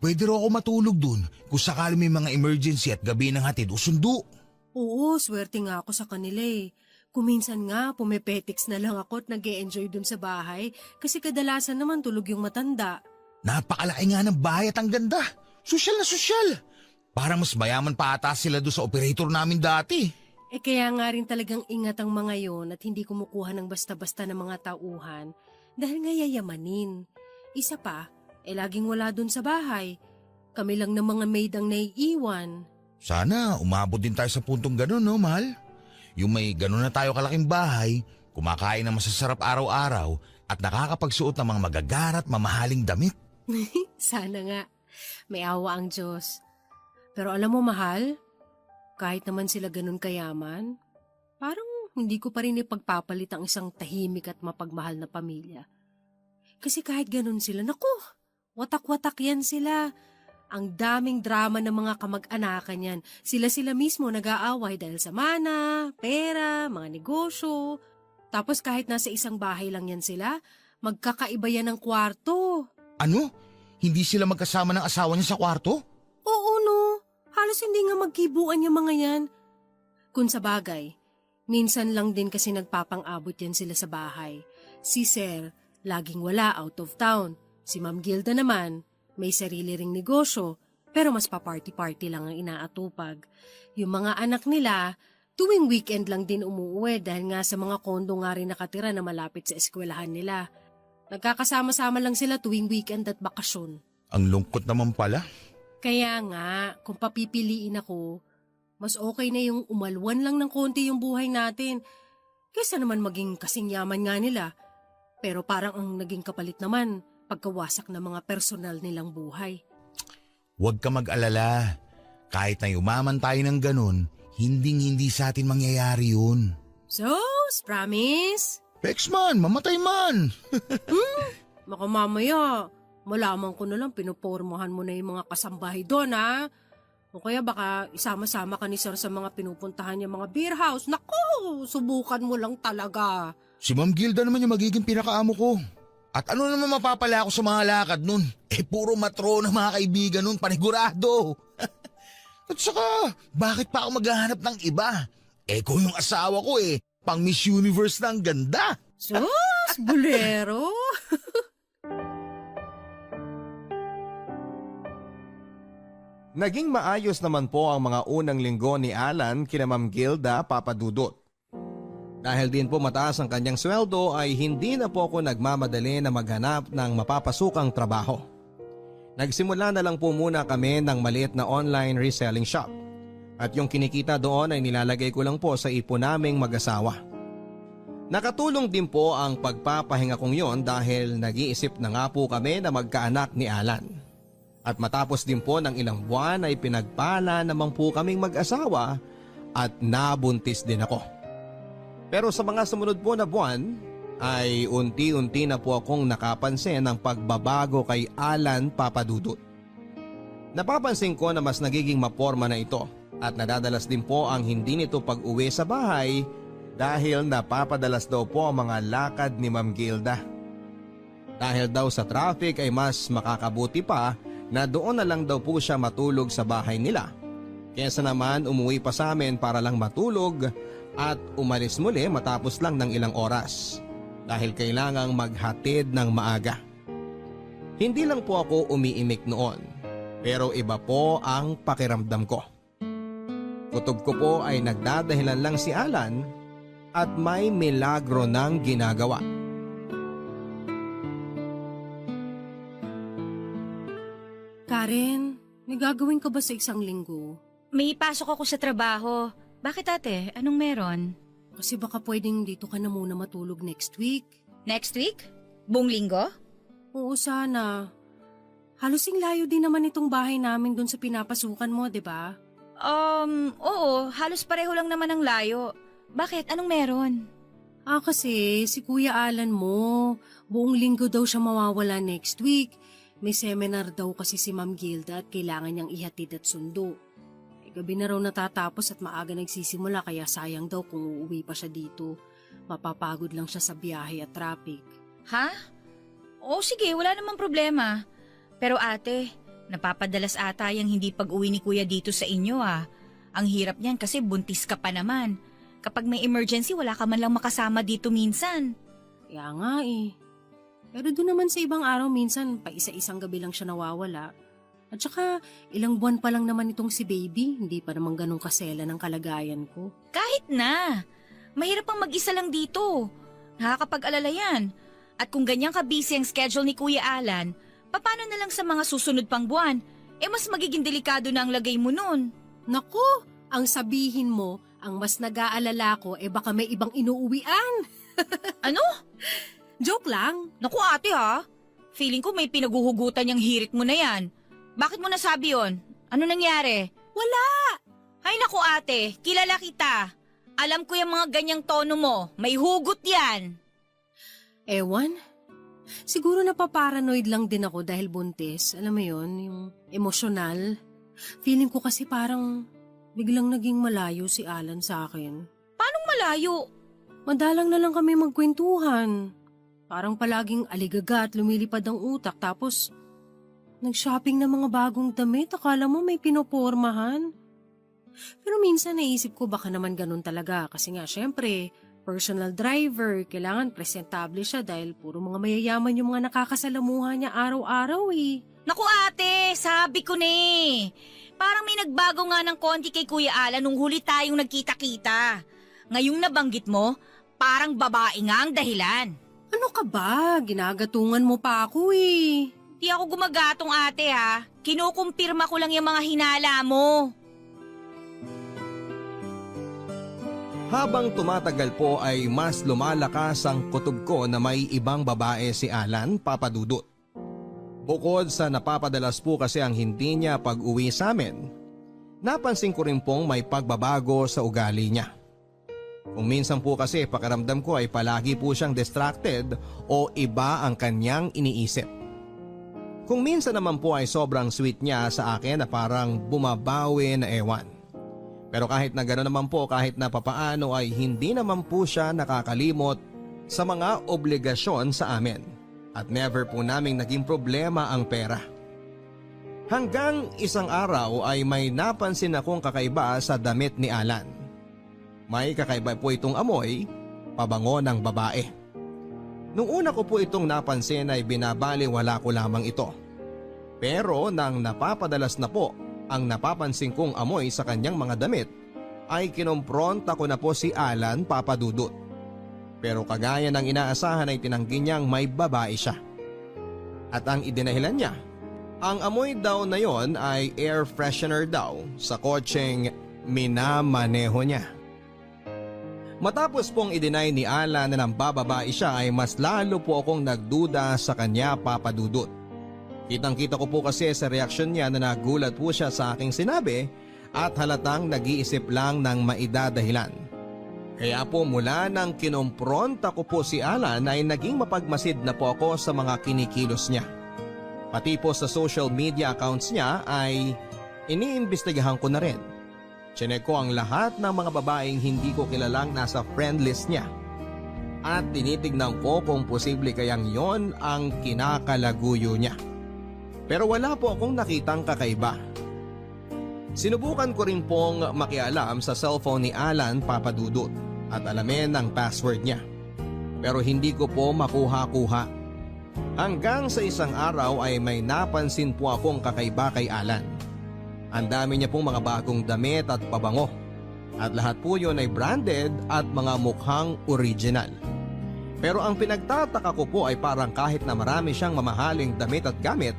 Pwede rin ako matulog dun kung sakali may mga emergency at gabi ng hatid o sundo. Oo, swerte nga ako sa kanila Kuminsan nga, pumepetiks na lang ako at nag-e-enjoy dun sa bahay kasi kadalasan naman tulog yung matanda. Napakalaki nga ng bahay at ang ganda. Sosyal na sosyal. Parang mas mayaman pa ata sila doon sa operator namin dati. Kaya nga rin talagang ingat ang mga yon at hindi kumukuha ng basta-basta ng mga tauhan dahil nga yayamanin. Isa pa, laging wala dun sa bahay. Kami lang ng mga maid ang naiiwan. Sana umabot din tayo sa puntong gano'n, no, mahal? Yung may gano'n na tayo kalaking bahay, kumakain ng masasarap araw-araw at nakakapagsuot ng mga magagarat mamahaling damit. Sana nga. May awa ang Diyos. Pero alam mo mahal, kahit naman sila ganun kayaman, parang hindi ko pa rin ipagpapalit ang isang tahimik at mapagmahal na pamilya. Kasi kahit ganun sila, naku, watak-watak yan sila. Ang daming drama ng mga kamag-anakan yan. Sila-sila mismo nag-aaway dahil sa mana, pera, mga negosyo. Tapos kahit nasa isang bahay lang yan sila, magkakaiba yan ng kwarto. Ano? Hindi sila magkasama ng asawa niya sa kwarto? Oo no, halos hindi nga magkibuan yung mga yan. Kung sa bagay, minsan lang din kasi nagpapang-abot yan sila sa bahay. Si Sir, laging wala out of town. Si Ma'am Gilda naman, may sarili ring negosyo, pero mas pa-party-party lang ang inaatupag. Yung mga anak nila, tuwing weekend lang din umuwi dahil nga sa mga kondo nga rin nakatira na malapit sa eskwelahan nila. Nagkakasama-sama lang sila tuwing weekend at bakasyon. Ang lungkot naman pala. Kaya nga, kung papipiliin ako, mas okay na yung umalwan lang ng konti yung buhay natin. Kaysa naman maging kasing yaman nga nila. Pero parang ang naging kapalit naman, pagkawasak ng mga personal nilang buhay. Huwag ka mag-alala. Kahit na yumaman tayo ng ganun, hinding-hindi sa atin mangyayari yun. So, promise? Pex man, mamatay man. Baka mamaya, malaman ko na lang pinupormahan mo na yung mga kasambahay doon ha. O kaya baka isama-sama ka ni Sir sa mga pinupuntahan niya mga beer house. Naku, subukan mo lang talaga. Si Ma'am Gilda naman yung magiging pinakaamo ko. At ano naman mapapala ako sa mga lakad nun? Puro matrona mga kaibigan nun, panigurado. At saka, bakit pa ako maghahanap ng iba? Kung yung asawa ko pang Miss Universe na ang ganda. Sus, bulero. Naging maayos naman po ang mga unang linggo ni Alan kina Ma'am Gilda, Papa Dudut. Dahil din po mataas ang kanyang sweldo ay hindi na po ako nagmamadali na maghanap ng mapapasukang trabaho. Nagsimula na lang po muna kami ng maliit na online reselling shop. At yung kinikita doon ay nilalagay ko lang po sa ipon naming mag-asawa. Nakatulong din po ang pagpapahinga kong yon dahil nag-iisip na nga po kami na magkaanak ni Alan. At matapos din po ng ilang buwan ay pinagpala naman po kaming mag-asawa at nabuntis din ako. Pero sa mga sumunod po na buwan ay unti-unti na po akong nakapansin ng pagbabago kay Alan, Papa Dudut. Napapansin ko na mas nagiging maporma na ito at nadadalas din po ang hindi nito pag-uwi sa bahay dahil napapadalas daw po ang mga lakad ni Ma'am Gilda. Dahil daw sa traffic ay mas makakabuti pa na doon na lang daw po siya matulog sa bahay nila. Kesa naman umuwi pa sa amin para lang matulog at umalis muli matapos lang ng ilang oras dahil kailangang maghatid ng maaga. Hindi lang po ako umiimik noon pero iba po ang pakiramdam ko. Kutob ko po ay nagdadahilan lang si Alan at may milagro ng ginagawa. Karen, may gagawin ka ba sa isang linggo? May pasok ako sa trabaho. Bakit ate? Anong meron? Kasi baka pwedeng dito ka na muna matulog next week. Next week? Buong linggo? Oo, sana. Halusing layo din naman itong bahay namin dun sa pinapasukan mo, di ba? Oo. Halos pareho lang naman ang layo. Bakit? Anong meron? Kasi si Kuya Alan mo, buong linggo daw siya mawawala next week. May seminar daw kasi si Ma'am Gilda at kailangan niyang ihatid at sundo. Gabi na raw natatapos at maaga nagsisimula kaya sayang daw kung uuwi pa siya dito. Mapapagod lang siya sa biyahe at traffic. Ha? Oo, sige. Wala namang problema. Pero ate, napapadalas ata yung hindi pag-uwi ni Kuya dito sa inyo Ang hirap niyan kasi buntis ka pa naman. Kapag may emergency, wala ka man lang makasama dito minsan. Kaya nga eh. Pero doon naman sa ibang araw minsan, pa isa-isang gabi lang siya nawawala. At saka, ilang buwan pa lang naman itong si baby, hindi pa naman ganun kasela ng kalagayan ko. Kahit na. Mahirap pang mag-isa lang dito. Nakakapag-alala yan. At kung ganyan ka-busy ang schedule ni Kuya Alan, paano na lang sa mga susunod pang buwan? Mas magiging delikado na ang lagay mo nun. Naku, ang sabihin mo, ang mas nag-aalala ko, baka may ibang inuuwian. Ano? Joke lang. Naku ate Feeling ko may pinaguhugutan yung hirit mo na yan. Bakit mo nasabi yon? Ano nangyari? Wala! Ay naku ate, kilala kita. Alam ko yung mga ganyang tono mo. May hugot yan. Ewan. Siguro napaparanoid lang din ako dahil buntis. Alam mo yon, yung emosyonal. Feeling ko kasi parang biglang naging malayo si Alan sa akin. Paanong malayo? Madalang na lang kami magkwentuhan. Parang palaging aligaga at lumilipad ang utak tapos nag-shopping ng mga bagong damit, akala mo may pinopormahan. Pero minsan naisip ko baka naman ganun talaga kasi nga syempre, personal driver, kailangan presentable siya dahil puro mga mayayaman yung mga nakakasalamuha niya araw-araw eh. Naku ate, sabi ko na Parang may nagbago nga ng konti kay Kuya Alan nung huli tayong nagkita-kita. Ngayong nabanggit mo, parang babae nga ang dahilan. Ano ka ba? Ginagatungan mo pa ako eh. Di ako gumagatong ate Kinukumpirma ko lang yung mga hinala mo. Habang tumatagal po ay mas lumalakas ang kutob ko na may ibang babae si Alan, Papa Dudut. Bukod sa napapadalas po kasi ang hindi niya pag-uwi sa amin, napansin ko rin pong may pagbabago sa ugali niya. Kung minsan po kasi pakiramdam ko ay palagi po siyang distracted o iba ang kanyang iniisip. Kung minsan naman po ay sobrang sweet niya sa akin na parang bumabawi na ewan. Pero kahit na gano'n naman po, kahit na papaano ay hindi naman po siya nakakalimot sa mga obligasyon sa amin. At never po naming naging problema ang pera. Hanggang isang araw ay may napansin akong kakaiba sa damit ni Alan. May kakaiba po itong amoy, pabango ng babae. Nung una ko po itong napansin ay binabaliwala ko lamang ito. Pero nang napapadalas na po ang napapansin kong amoy sa kanyang mga damit, ay kinompronta ko na po si Alan, Papa Dudut. Pero kagaya ng inaasahan ay tinanggi niyang may babae siya. At ang idinahilan niya, ang amoy daw na yon ay air freshener daw sa kotseng minamaneho niya. Matapos pong i-deny ni Alan na nang bababae siya ay mas lalo po akong nagduda sa kanya, Papa Dudut. Kitang-kita ko po kasi sa reaksyon niya na nagulat po siya sa aking sinabi at halatang nag-iisip lang ng maidadahilan. Kaya po mula nang kinompronta ko po si Alan ay naging mapagmasid na po ako sa mga kinikilos niya. Pati po sa social media accounts niya ay iniimbestigahan ko na rin. Chinek ko ang lahat ng mga babaeng hindi ko kilalang nasa friend list niya. At tinitignan ko kung posible kayang yon ang kinakalaguyo niya. Pero wala po akong nakitang kakaiba. Sinubukan ko rin pong makialam sa cellphone ni Alan Papadudut at alamin ang password niya. Pero hindi ko po makuha-kuha. Hanggang sa isang araw ay may napansin po akong kakaiba kay Alan. Ang dami niya pong mga bagong damit at pabango. At lahat po yun ay branded at mga mukhang original. Pero ang pinagtataka ko po ay parang kahit na marami siyang mamahaling damit at gamit,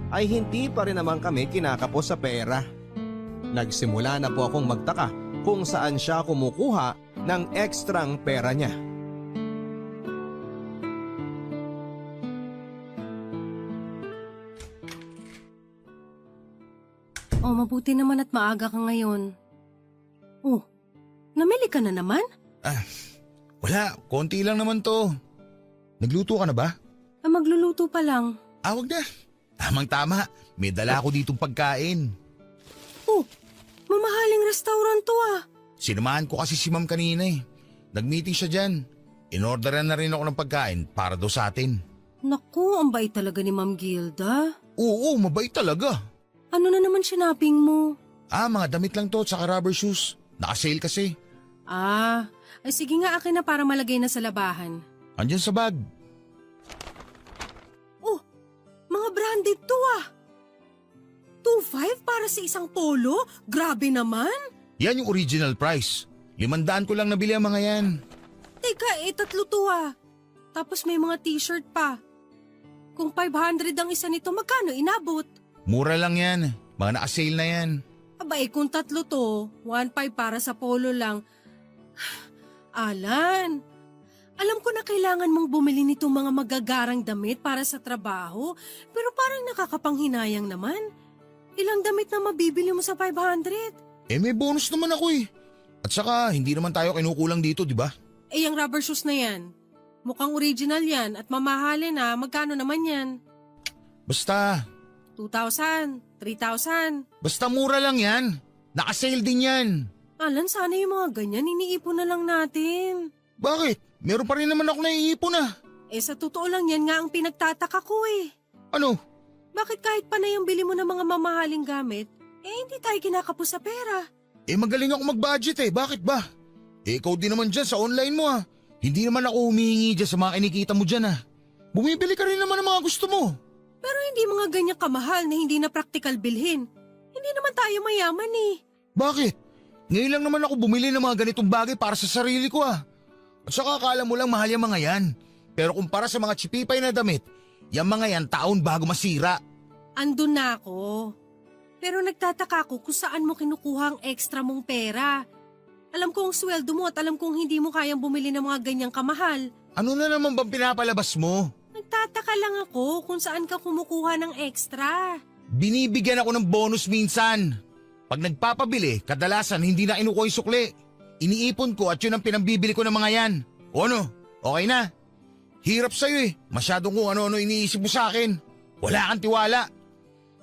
ay hindi pa rin naman kami kinakapos sa pera. Nagsimula na po akong magtaka kung saan siya kumukuha ng ekstrang pera niya. Oh, mabuti naman at maaga ka ngayon. Oh, namili ka na naman? Wala, konti lang naman to. Nagluto ka na ba? Magluluto pa lang. Wag na. Tamang-tama, may dala ako ditong pagkain. Oh, mamahaling restaurant to Sinamahan ko kasi si Ma'am kanina eh. Nag-meeting siya dyan. Inorderan na rin ako ng pagkain para daw sa atin. Naku, ang bait talaga ni Ma'am Gilda. Oo, mabait talaga. Ano na naman sinaping mo? Mga damit lang to tsaka rubber shoes. Naka-sale kasi. Ay sige nga akin na para malagay na sa labahan. Andyan sa bag. Oh, mga branded to 2.5 para sa isang polo? Grabe naman. Yan yung original price. 500 ko lang nabili ang mga yan. Teka, 3 to Tapos may mga t-shirt pa. Kung 500 ang isa nito, magkano inabot? Mura lang yan. Mga naka-sale na yan. Abay, kung 3 to, 1.5 para sa polo lang. Alan, alam ko na kailangan mong bumili nitong mga magagarang damit para sa trabaho, pero parang nakakapanghinayang naman. Ilang damit na mabibili mo sa 500? May bonus naman ako eh. At saka, hindi naman tayo kinukulang dito, di ba? Yung rubber shoes na yan. Mukhang original yan at mamahalin magkano naman yan? Basta, 2,000, 3,000. basta mura lang yan. Naka-sale din yan. Alan, sana yung mga ganyan, iniipon na lang natin. Bakit? Meron pa rin naman ako naiipon Sa totoo lang yan nga ang pinagtataka ko Ano? Bakit kahit pa na yung bili mo ng mga mamahaling gamit, hindi tayo kinakapos sa pera? Magaling ako mag-budget Bakit ba? Ikaw din naman dyan sa online mo Hindi naman ako humihingi dyan sa mga kinikita mo dyan Bumibili ka rin naman ng mga gusto mo. Pero hindi mga ganyang kamahal na hindi na praktikal bilhin. Hindi naman tayo mayaman Bakit? Ngayon lang naman ako bumili ng mga ganitong bagay para sa sarili ko At saka akala mo lang mahal yung mga yan. Pero kumpara sa mga chipipay na damit, yung mga yan taon bago masira. Andun na ako. Pero nagtataka ko kung saan mo kinukuha ang extra mong pera. Alam ko ang sweldo mo at alam kong hindi mo kayang bumili ng mga ganyang kamahal. Ano na naman bang pinapalabas mo? Nagtataka lang ako kung saan ka kumukuha ng extra. Binibigyan ako ng bonus minsan. Pag nagpapabili, kadalasan hindi na kinukuha yung sukli. Iniipon ko at yun ang pinambibili ko ng mga yan. O ano? Okay na? Hirap sa'yo Masyadong kung ano-ano iniisip mo sa akin. Wala kang tiwala.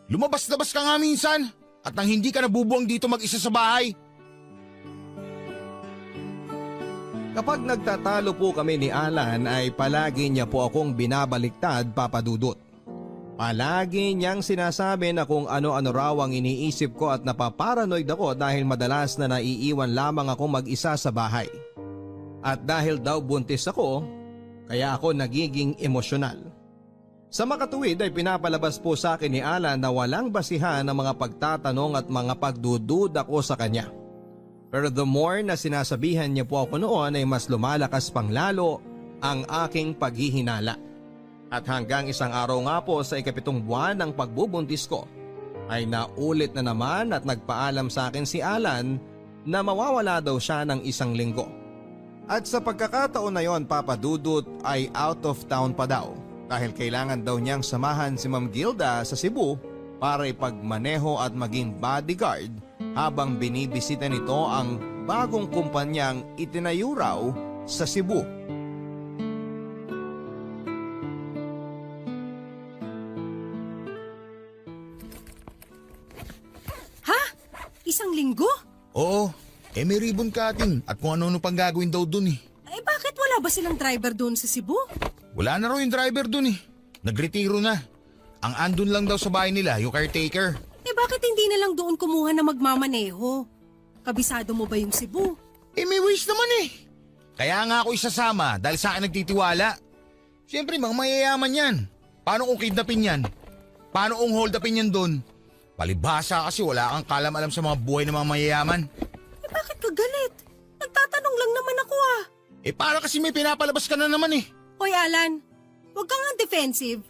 Lumabas-labas ka nga minsan at nang hindi ka nabubuang dito mag-isa sa bahay. Kapag nagtatalo po kami ni Alan ay palagi niya po akong binabaliktad, Papa Dudut. Palagi niyang sinasabi na kung ano-ano raw ang iniisip ko at napaparanoid ako dahil madalas na naiiwan lamang ako mag-isa sa bahay. At dahil daw buntis ako, kaya ako nagiging emosyonal. Sa makatuwid ay pinapalabas po sa akin ni Alan na walang basihan ng mga pagtatanong at mga pagdududa ko sa kanya. Pero the more na sinasabihan niya po ako noon ay mas lumalakas pang lalo ang aking paghihinala. At hanggang isang araw nga po sa 7th buwan ng pagbubuntis ko ay naulit na naman at nagpaalam sa akin si Alan na mawawala daw siya ng 1 linggo. At sa pagkakataon na yon, Papa Dudut, ay out of town pa daw dahil kailangan daw niyang samahan si Ma'am Gilda sa Cebu para ipagmaneho at maging bodyguard habang binibisita nito ang bagong kumpanyang itinayo raw sa Cebu. Ha? 1 linggo? Oo, may ribbon cutting at kung ano-ano pang gagawin daw dun eh. Eh bakit wala ba silang driver doon sa Cebu? Wala na raw yung driver dun eh. Nagretiro na. Ang andun lang daw sa bahay nila, yung caretaker. Eh bakit hindi na lang doon kumuha na magmamaneho? Kabisado mo ba yung Cebu? Eh may ways naman eh. Kaya nga ako isasama dahil sa akin nagtitiwala. Siyempre mga mayayaman yan. Paano kung kidnapin yan? Paano kung hold upin yan doon? Palibhasa kasi wala kang kalam-alam sa mga buhay ng mga mayayaman. Eh bakit ka galit? Nagtatanong lang naman ako ah. Eh para kasi may pinapalabas ka na naman eh. Hoy Alan, huwag kang nga defensive.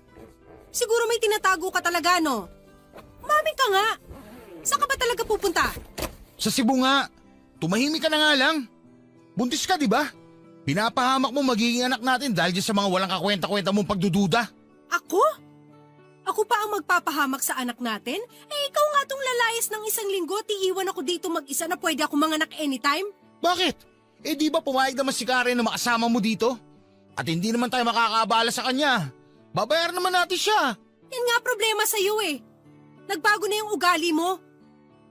Siguro may tinatago ka talaga no? Umamin ka nga. Saan ka ba talaga pupunta? Sa Cebu nga. Tumahimik ka na nga lang. Buntis ka di ba? Pinapahamak mo magiging anak natin dahil dyan sa mga walang kakwenta-kwenta mong pagdududa. Ako? Ako pa ang magpapahamak sa anak natin? Eh ikaw nga tong lalayas ng 1 linggo at iiwan ako dito mag-isa na pwede ako manganak anytime? Bakit? Eh di ba pumayag naman si Karen na makasama mo dito? At hindi naman tayo makakaabala sa kanya. Babayaran naman natin siya. Yan nga problema sa'yo eh. Nagbago na yung ugali mo.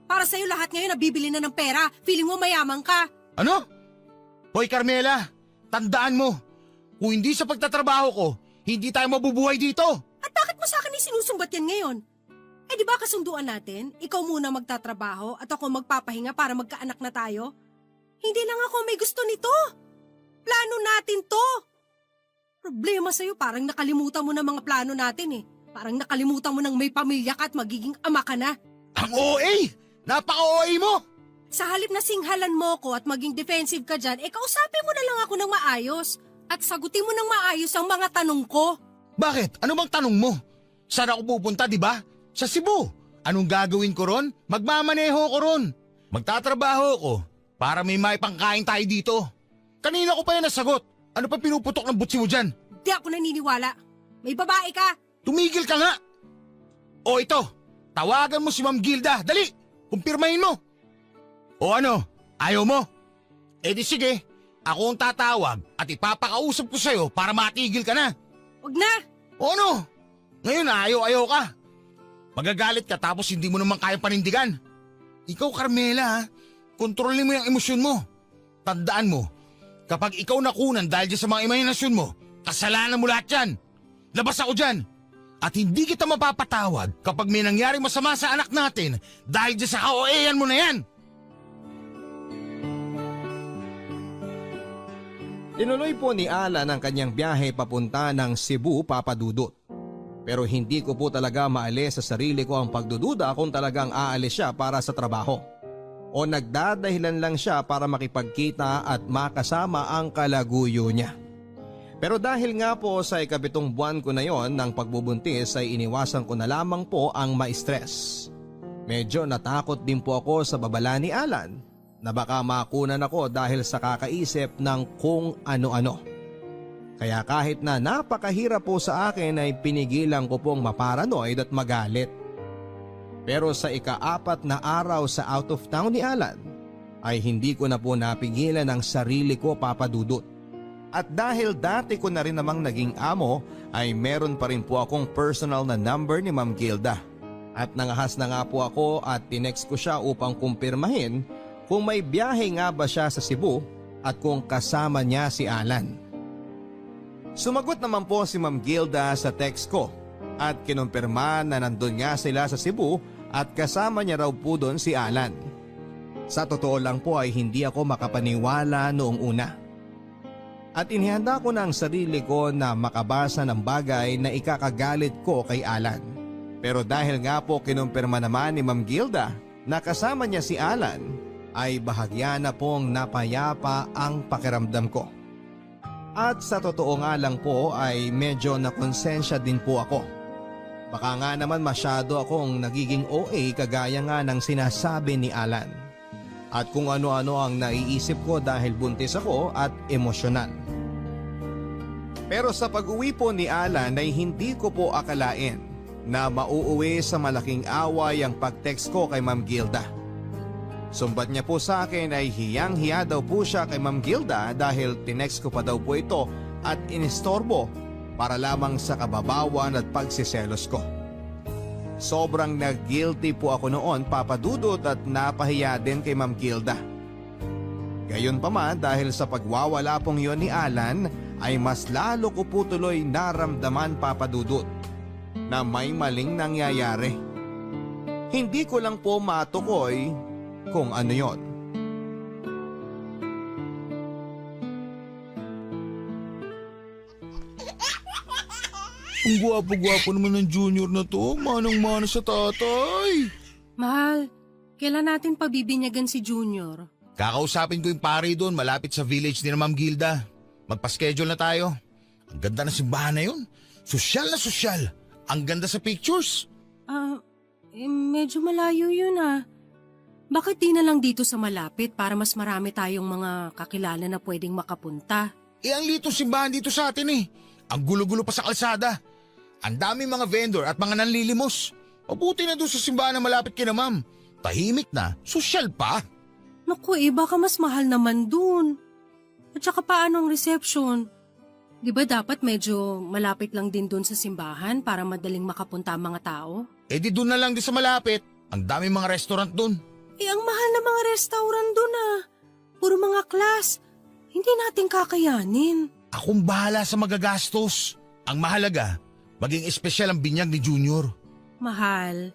Para sa'yo lahat ngayon nabibili na ng pera. Feeling mo mayaman ka. Ano? Hoy Carmela, tandaan mo. Kung hindi sa pagtatrabaho ko, hindi tayo mabubuhay dito. At bakit mo sa akin isinusumbat yan ngayon? Eh di ba kasunduan natin? Ikaw muna magtatrabaho at ako magpapahinga para magkaanak na tayo? Hindi lang ako may gusto nito. Plano natin to. Problema sa'yo, parang nakalimutan mo na mga plano natin eh. Parang nakalimutan mo nang may pamilya ka at magiging ama ka na. Ang OA! Napaka-OA mo! Sa halip na singhalan mo ko at maging defensive ka dyan, kausapin mo na lang ako ng maayos. At sagutin mo ng maayos ang mga tanong ko. Bakit? Ano bang tanong mo? Saan ako pupunta, di ba? Sa Cebu. Anong gagawin ko ron? Magmamaneho ko ron. Magtatrabaho ko para may maipangkain tayo dito. Kanina ko pa yan nasagot. Ano pa pinuputok ng butsi mo dyan? Di ako naniniwala. May babae ka. Tumigil ka nga! O ito, tawagan mo si Ma'am Gilda. Dali! Kumpirmahin mo! O ano, ayaw mo? Eh di sige, ako ang tatawag at ipapakausap ko sa'yo para matigil ka na. Wag na! O ano? Ngayon ayaw ka. Magagalit ka tapos hindi mo naman kayang panindigan. Ikaw Carmela ha, kontrolin mo yung emosyon mo. Tandaan mo, kapag ikaw nakunan dahil dyan sa mga imahinasyon mo, kasalanan mo lahat yan. Labas ako dyan. At hindi kita mapapatawad kapag may nangyaring masama sa anak natin dahil dyan sa kaoean mo na yan. Tinuloy po ni Alan ang kanyang biyahe papunta ng Cebu, Papa Dudut. Pero hindi ko po talaga maalis sa sarili ko ang pagdududa kung talagang aalis siya para sa trabaho. O nagdadahilan lang siya para makipagkita at makasama ang kalaguyo niya. Pero dahil nga po sa 7 buwan ko na yon ng pagbubuntis ay iniwasan ko na lamang po ang ma-stress. Medyo natakot din po ako sa babala ni Alan na baka makunan ako dahil sa kakaisip ng kung ano-ano. Kaya kahit na napakahirap po sa akin ay pinigilan ko pong maparanoid at magalit. Pero sa ika-4 na araw sa out of town ni Alan ay hindi ko na po napigilan ang sarili ko, Papa Dudut. At dahil dati ko na rin namang naging amo ay meron pa rin po akong personal na number ni Ma'am Gilda. At nangahas na nga po ako at tinext ko siya upang kumpirmahin kung may biyahe nga ba siya sa Cebu at kung kasama niya si Alan. Sumagot naman po si Ma'am Gilda sa text ko at kinumpirma na nandun nga sila sa Cebu at kasama niya raw po doon si Alan. Sa totoo lang po ay hindi ako makapaniwala noong una. At inihanda ko na ang sarili ko na makabasa ng bagay na ikakagalit ko kay Alan. Pero dahil nga po kinumpirma naman ni Ma'am Gilda na kasama niya si Alan, ay bahagya na pong napayapa ang pakiramdam ko. At sa totoo nga lang po ay medyo nakonsensya din po ako. Baka nga naman masyado akong nagiging OA kagaya nga ng sinasabi ni Alan. At kung ano-ano ang naiisip ko dahil buntis ako at emosyonal. Pero sa pag-uwi po ni Alan ay hindi ko po akalain na mauuwi sa malaking away ang pag-text ko kay Ma'am Gilda. Sumbat niya po sa akin ay hiyang-hiya daw po siya kay Ma'am Gilda dahil tinext ko pa daw po ito at inistorbo para lamang sa kababawan at pagsiselos ko. sobrang nag-guilty po ako noon, Papa Dudut, at napahiya din kay Ma'am Gilda. Gayunpaman, dahil sa pagwawala pong yon ni Alan ay mas lalo ko po tuloy naramdaman, Papa Dudut, na may maling nangyayari. Hindi ko lang po matukoy kung ano yon. Ang gwapo-gwapo naman ng junior na to, manang-mana sa tatay. Mahal, kailan natin pabibinyagan si Junior? Kakausapin ko yung pare doon malapit sa village ni Ma'am Gilda. Magpa-schedule na tayo. Ang ganda ng simbahan na yun. Sosyal na sosyal. Ang ganda sa pictures. Medyo malayo yun ah. Bakit di na lang dito sa malapit para mas marami tayong mga kakilala na pwedeng makapunta? Ang litong simbahan dito sa atin eh. Ang gulo-gulo pa sa kalsada. Ang daming mga vendor at mga nanlilimos. Mabuti na doon sa simbahan na malapit kina Ma'am. Tahimik na, sosyal pa. Naku baka mas mahal naman dun. At saka paano ang reception? Di ba dapat medyo malapit lang din dun sa simbahan para madaling makapunta ang mga tao? Di doon na lang din sa malapit. Ang daming mga restaurant doon. Ang mahal na mga restaurant dun ah. Puro mga class. Hindi natin kakayanin. Akong bahala sa magagastos. Ang mahalaga, maging espesyal ang binyag ni Junior. Mahal,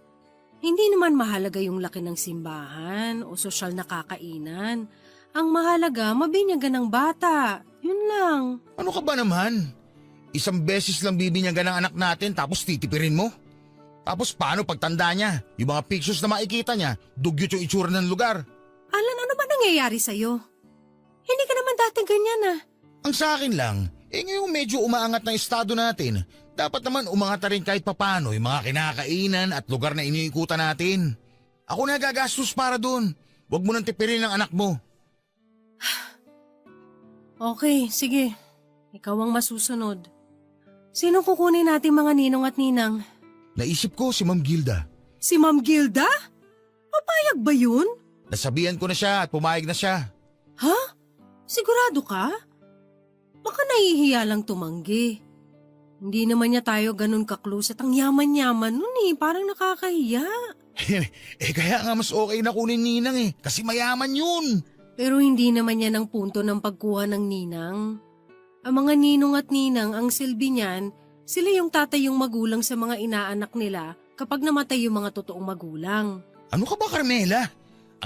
hindi naman mahalaga yung laki ng simbahan o sosyal na kakainan. Ang mahalaga, mabinyagan ng bata. Yun lang. Ano ka ba naman? Isang beses lang bibinyagan ng anak natin tapos titipirin mo? Tapos paano pagtanda niya? Yung mga pictures na makikita niya, dugyot yung itsura ng lugar. Alan, ano ba nangyayari sa'yo? Hindi ka naman dati ganyan ah. Ang sa akin lang, ngayong medyo umaangat na estado natin, dapat naman umangat na rin kahit papano yung mga kinakainan at lugar na iniikutan natin. Ako na gagastos para dun. Huwag mo nang tipirin ang anak mo. Okay, sige. Ikaw ang masusunod. Sino kukunin natin mga ninong at ninang? Naisip ko si Ma'am Gilda. Si Ma'am Gilda? Papayag ba yun? Nasabihan ko na siya at pumayag na siya. Ha? Sigurado ka? Baka nahihiya lang tumanggi. Hindi naman niya tayo ganun ka-close at ang yaman-yaman nun eh. Parang nakakahiya. Kaya nga mas okay na kunin ninang eh. Kasi mayaman yun. Pero hindi naman yan ang punto ng pagkuha ng ninang. Ang mga ninong at ninang ang silbi niyan, sila yung tatay yung magulang sa mga inaanak nila kapag namatay yung mga totoong magulang. Ano ka ba, Carmela?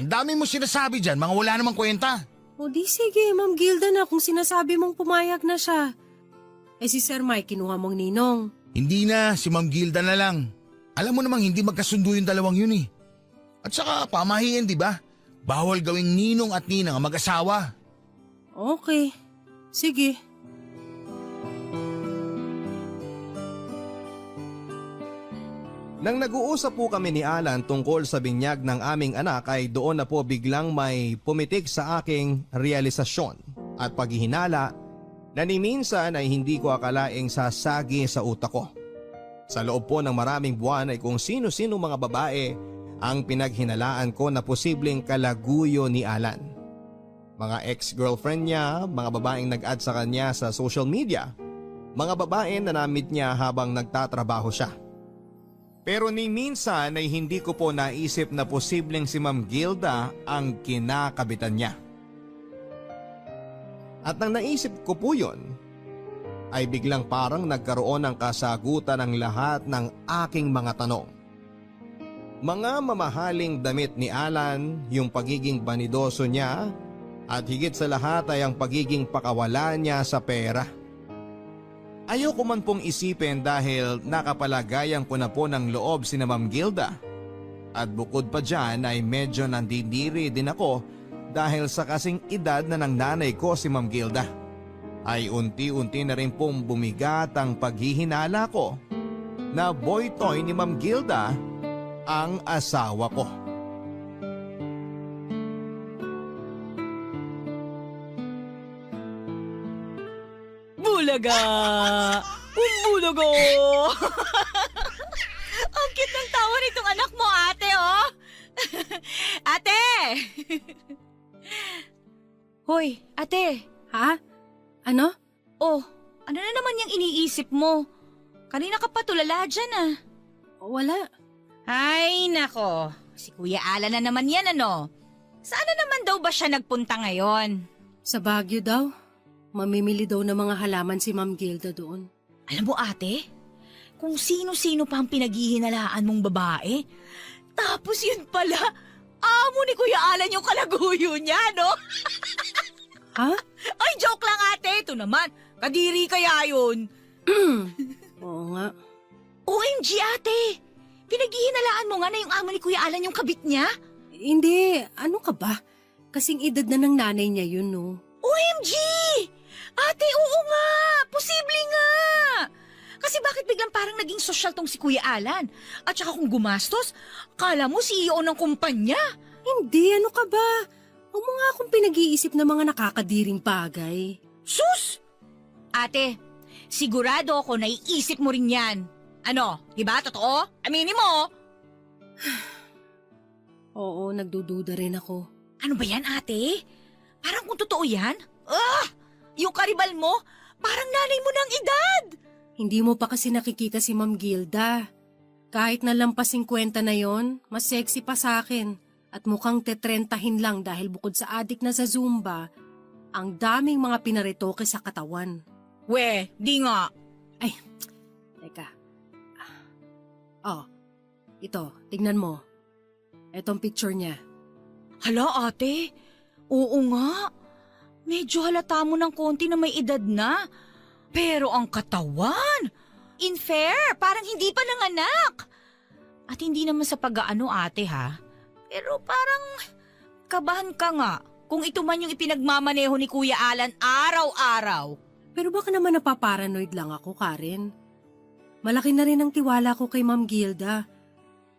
Ang dami mo sinasabi dyan, mga wala namang kwenta. O di sige, Ma'am Gilda na kung sinasabi mong pumayag na siya. Si Sir Mike kinuha mong ninong. Hindi na, si Ma'am Gilda na lang. Alam mo namang hindi magkasundo yung dalawang yun eh. At saka pamahiin, di ba? Bawal gawing ninong at ninang ang mag-asawa. Okay, sige. Nang nag-uusap po kami ni Alan tungkol sa binyag ng aming anak ay doon na po biglang may pumitik sa aking realisasyon at paghihinala na ni minsan ay hindi ko akalaing sasagi sa utak ko. Sa loob po ng maraming buwan ay kung sino-sino mga babae ang pinaghinalaan ko na posibleng kalaguyo ni Alan. Mga ex-girlfriend niya, mga babaeng nag-add sa kanya sa social media, mga babae na na-meet niya habang nagtatrabaho siya. Pero ni minsan ay hindi ko po naisip na posibleng si Ma'am Gilda ang kinakabitan niya. At nang naisip ko po yun, ay biglang parang nagkaroon ng kasagutan ng lahat ng aking mga tanong. Mga mamahaling damit ni Alan, yung pagiging banidoso niya, at higit sa lahat ay ang pagiging pakawala niya sa pera. Ayoko man pong isipin dahil nakapalagayan ko na po ng loob sina Ma'am Gilda. At bukod pa dyan ay medyo nandidiri din ako dahil sa kasing edad na ng nanay ko si Ma'am Gilda. Ay unti-unti na rin pong bumigat ang paghihinala ko na boy toy ni Ma'am Gilda ang asawa ko. Bulaga! Bulaga! Ang cute ng tawa nitong anak mo, ate, oh! Ate! Hoy, ate! Ha? Ano? Oh, ano na naman yung iniisip mo? Kanina ka pa tulala dyan, ah. Wala. Ay, nako. Si Kuya Alan na naman yan, ano? Saan na naman daw ba siya nagpunta ngayon? Sa Baguio daw. Mamimili daw ng mga halaman si Ma'am Gilda doon. Alam mo ate, kung sino-sino pa ang pinaghihinalaan mong babae, tapos yun pala, amo ni Kuya Alan yung kalaguyo niya, no? Ha? Ay, joke lang ate, ito naman, kadiri kaya yun. Oo nga. OMG ate, pinaghihinalaan mo nga na yung amo ni Kuya Alan yung kabit niya? Hindi, ano ka ba? Kasing edad na ng nanay niya yun, no? OMG! Ate, oo nga! Posible nga! Kasi bakit biglang parang naging sosyal tong si Kuya Alan? At saka kung gumastos, akala mo CEO ng kumpanya. Hindi, ano ka ba? Huwag mo nga akong pinag-iisip ng mga nakakadiring bagay. Sus! Ate, sigurado ako naiisip mo rin yan. Ano, di ba? Totoo? Aminin mo! Oo, nagdududa rin ako. Ano ba yan, ate? Parang kung totoo yan? Yung karibal mo, parang nanay mo ng edad! Hindi mo pa kasi nakikita si Ma'am Gilda. Kahit na lampas 50 na yon, mas sexy pa sa akin. At mukhang tetrentahin lang dahil bukod sa adik na sa Zumba, ang daming mga pinaretoke sa katawan. We, di nga. Ay, teka. Oh, ito, tignan mo. Etong picture niya. Hala ate, oo nga. Medyo halata mo ng konti na may edad na. Pero ang katawan, unfair, parang hindi pa nanganak. At hindi naman sa pag-aano ate ha. Pero parang kabahan ka nga kung ito man yung ipinagmamaneho ni Kuya Alan araw-araw. Pero baka naman napaparanoid lang ako, Karen. Malaki na rin ang tiwala ko kay Ma'am Gilda.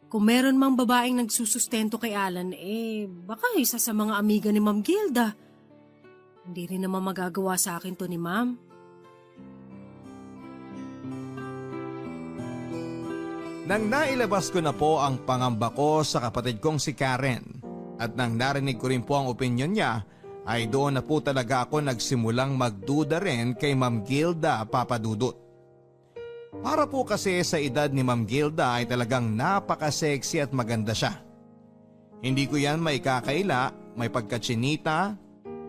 Kung meron mang babaeng nagsusustento kay Alan, baka isa sa mga amiga ni Ma'am Gilda. Hindi rin naman magagawa sa akin to ni Ma'am. Nang nailabas ko na po ang pangamba ko sa kapatid kong si Karen at nang narinig ko rin po ang opinyon niya, ay doon na po talaga ako nagsimulang magduda rin kay Ma'am Gilda Papadudut. Para po kasi sa edad ni Ma'am Gilda ay talagang napaka-sexy at maganda siya. Hindi ko yan may kakaila, may pagkatsinita,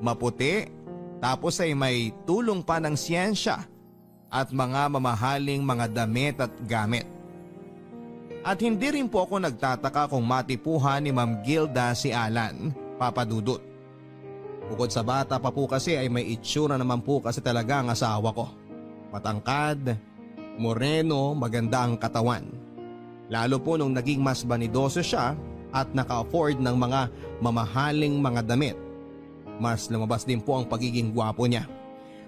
maputi, tapos ay may tulong pa ng siyensya at mga mamahaling mga damit at gamit. At hindi rin po ako nagtataka kung matipuhan ni Ma'am Gilda si Alan Papadudut. Bukod sa bata pa po kasi ay may itsura naman po kasi talaga ang asawa ko. Matangkad, moreno, maganda ang katawan. Lalo po nung naging mas banidoso siya at naka-afford ng mga mamahaling mga damit. Mas lumabas din po ang pagiging gwapo niya.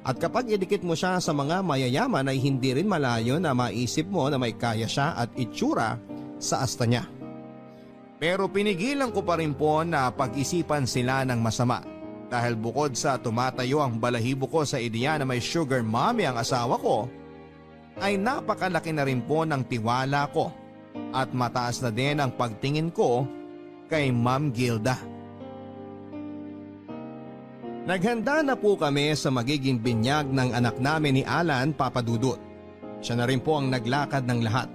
At kapag idikit mo siya sa mga mayayaman ay hindi rin malayo na maisip mo na may kaya siya at itsura sa asta niya. Pero pinigilan ko pa rin po na pag-isipan sila ng masama. Dahil bukod sa tumatayo ang balahibo ko sa ideya na may sugar mommy ang asawa ko, ay napakalaki na rin po ng tiwala ko at mataas na din ang pagtingin ko kay Ma'am Gilda. Naghanda na po kami sa magiging binyag ng anak namin ni Alan Papadudut. Siya na rin po ang naglakad ng lahat.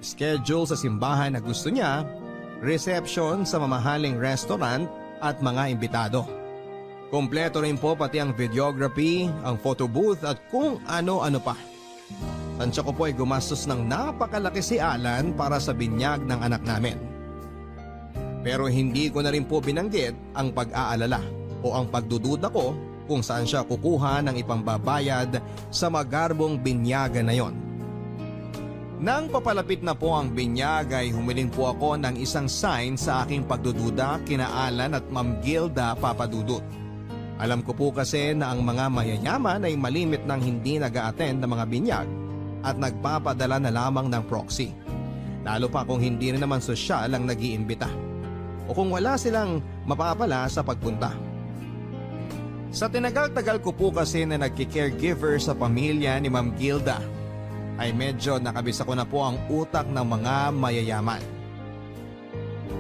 Schedule sa simbahan na gusto niya, reception sa mamahaling restaurant at mga imbitado. Kompleto rin po pati ang videography, ang photo booth at kung ano-ano pa. Tansya ko po ay gumastos ng napakalaki si Alan para sa binyag ng anak namin. Pero hindi ko na rin po binanggit ang pag-aalala o ang pagdududa ko kung saan siya kukuha ng ipambabayad sa magarbong binyaga na yon. Nang papalapit na po ang binyag ay humiling po ako ng isang sign sa aking pagdududa kina Alan at Ma'am Gilda Papadudut. Alam ko po kasi na ang mga mayayaman ay malimit ng hindi nag-a-attend ng mga binyag at nagpapadala na lamang ng proxy. Lalo pa kung hindi rin naman sosyal ang nag-iimbita o kung wala silang mapapala sa pagpunta. Sa tinagal-tagal ko po kasi na nagki-caregiver sa pamilya ni Ma'am Gilda, ay medyo nakabisa ko na po ang utak ng mga mayayaman.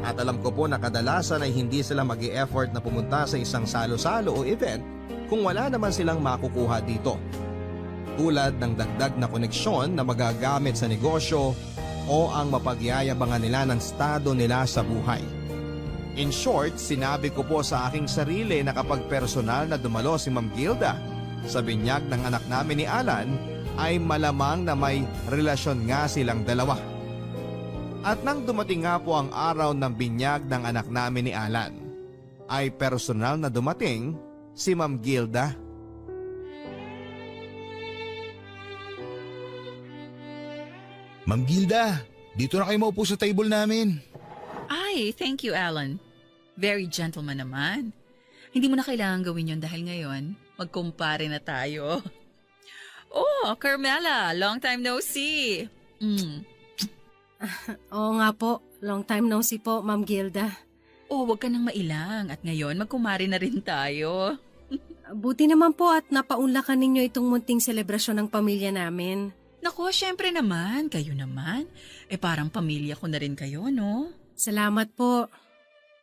At alam ko po na kadalasan ay hindi sila mag-e-effort na pumunta sa isang salo-salo o event kung wala naman silang makukuha dito. Tulad ng dagdag na koneksyon na magagamit sa negosyo o ang mapagyayabangan nila ng estado nila sa buhay. In short, sinabi ko po sa aking sarili na kapag personal na dumalo si Ma'am Gilda sa binyag ng anak namin ni Alan, ay malamang na may relasyon nga silang dalawa. At nang dumating nga po ang araw ng binyag ng anak namin ni Alan, ay personal na dumating si Ma'am Gilda. Ma'am Gilda, dito na kayo maupo sa table namin. Ay, thank you, Alan. Very gentleman naman. Hindi mo na kailangan gawin yun dahil ngayon, magkumpare na tayo. Oh, Carmela, long time no see. Oo nga po, long time no see po, Ma'am Gilda. Oh, wag ka nang mailang at ngayon magkumare na rin tayo. Buti naman po at napaunlakan ninyo itong munting selebrasyon ng pamilya namin. Naku, syempre naman, kayo naman. Parang pamilya ko na rin kayo, no? Salamat po.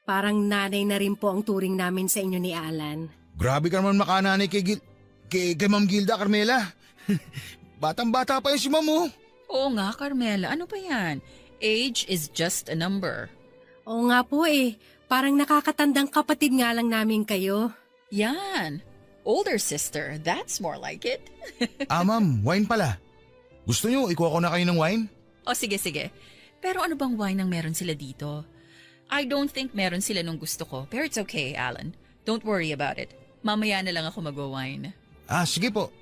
Parang nanay na rin po ang turing namin sa inyo ni Alan. Grabe ka naman makananay kay Ma'am Gilda, Carmela. Batang-bata pa yun si Ma'am, oh. Oo nga, Carmela, ano pa yan? Age is just a number. Oo nga po parang nakakatandang kapatid nga lang namin kayo. Yan. Older sister, that's more like it. Ma'am, wine pala. Gusto nyo, ikuha ko na kayo ng wine? O sige. Pero ano bang wine ang meron sila dito? I don't think meron sila nung gusto ko, pero it's okay, Alan. Don't worry about it. Mamaya na lang ako magwa-wine. Sige po.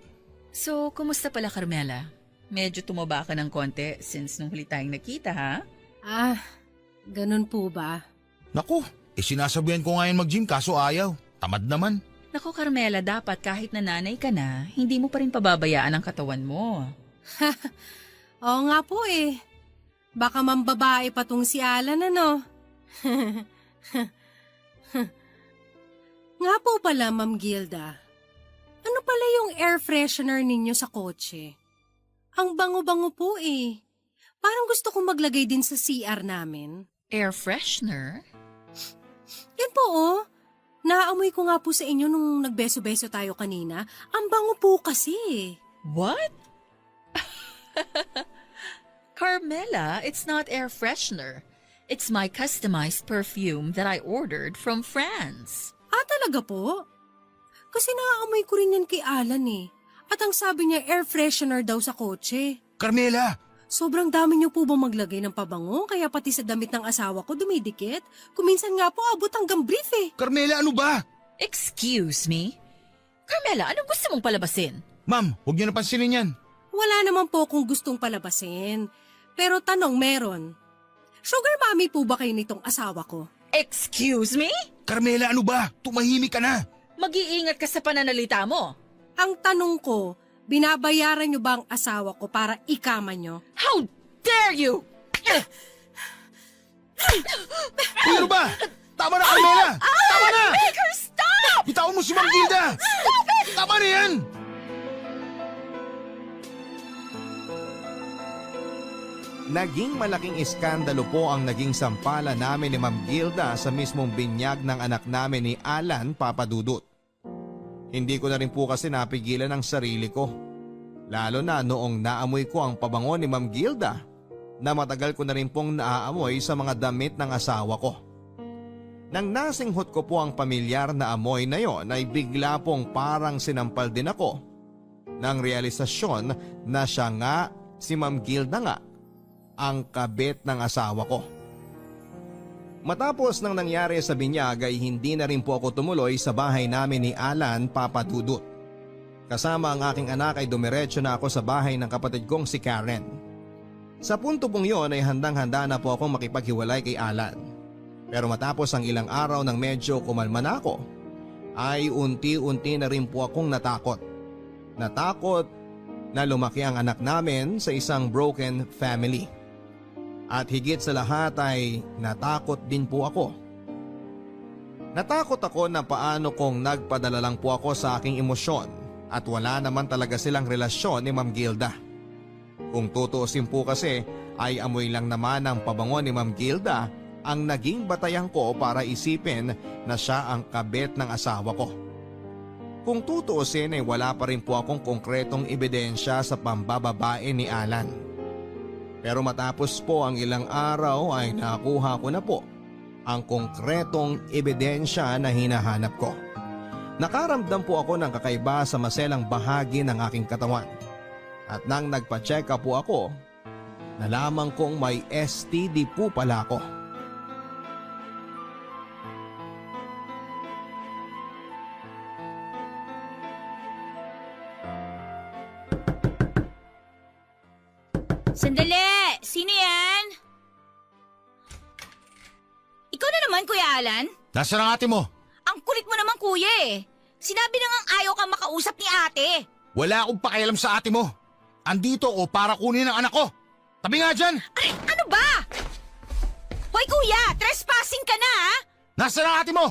So, kumusta pala, Carmela? Medyo tumaba ka ng konti since nung huli tayong nakita, ha? Ganun po ba? Naku, sinasabihan ko ngayon mag-gym kaso ayaw. Tamad naman. Naku, Carmela, dapat kahit nanay ka na, hindi mo pa rin pababayaan ang katawan mo. Oo nga po Baka mambabae pa tong si Alan, ano? Nga po pala, Ma'am Gilda. Ano pala yung air freshener ninyo sa kotse? Ang bango-bango po Parang gusto kong maglagay din sa CR namin. Air freshener? Yan po Naamoy ko nga po sa inyo nung nagbeso-beso tayo kanina. Ang bango po kasi What? Carmela, it's not air freshener. It's my customized perfume that I ordered from France. Talaga po? Kasi naaamoy ko rin yan kay Alan At ang sabi niya air freshener daw sa kotse. Carmela! Sobrang dami niyo po ba maglagay ng pabango kaya pati sa damit ng asawa ko dumidikit? Kuminsan nga po abot hanggang brief Carmela, ano ba? Excuse me? Carmela, anong gusto mong palabasin? Ma'am, huwag niyo napansinin yan. Wala naman po kung gustong palabasin. Pero tanong meron. Sugar mommy po ba kayo nitong asawa ko? Excuse me? Carmela, ano ba? Tumahimik ka na. Mag-iingat ka sa pananalita mo. Ang tanong ko, binabayaran niyo ba ang asawa ko para ikama niyo? How dare you! Uy, ano ba? Tama na, Carmela! Tama na! Make her stop! Bitawan mo si Ma'am Gilda! Stop it! Tama na yan! Naging malaking iskandalo po ang naging sampala namin ni Ma'am Gilda sa mismong binyag ng anak namin ni Alan Papadudut. Hindi ko na rin po kasi napigilan ang sarili ko. Lalo na noong naamoy ko ang pabango ni Ma'am Gilda na matagal ko na rin pong naaamoy sa mga damit ng asawa ko. Nang nasinghot ko po ang pamilyar na amoy na yon ay bigla pong parang sinampal din ako ng realisasyon na siya nga si Ma'am Gilda nga ang kabit ng asawa ko. Matapos nang nangyari sa binyag ay hindi na rin po ako tumuloy sa bahay namin ni Alan Papadudut. Kasama ang aking anak ay dumiretso na ako sa bahay ng kapatid kong si Karen. Sa punto pong yon ay handang-handa na po akong makipaghiwalay kay Alan. Pero matapos ang ilang araw nang medyo kumalma na ako, ay unti-unti na rin po akong natakot. Natakot na lumaki ang anak namin sa isang broken family. At higit sa lahat ay natakot din po ako. Natakot ako na paano kung nagpadala lang po ako sa aking emosyon at wala naman talaga silang relasyon ni Ma'am Gilda. Kung tutuusin po kasi ay amoy lang naman ang pabango ni Ma'am Gilda ang naging batayan ko para isipin na siya ang kabit ng asawa ko. Kung tutuusin ay wala pa rin po akong konkretong ebidensya sa pambababae ni Alan. Pero matapos po ang ilang araw ay nakuha ko na po ang konkretong ebidensya na hinahanap ko. Nakaramdam po ako ng kakaiba sa maselang bahagi ng aking katawan. At nang nagpa-check up po ako, nalaman kong may STD po pala ako. Sandali! Sino yan? Ikaw na naman, Kuya Alan? Nasaan ang ate mo? Ang kulit mo naman, Kuya eh. Sinabi na ngang ayaw kang makausap ni ate. Wala akong pakialam sa ate mo. Andito o para kunin ang anak ko. Tabi nga dyan! Aray, ano ba? Hoy, Kuya! Trespassing ka na, ha? Nasaan ang ate mo?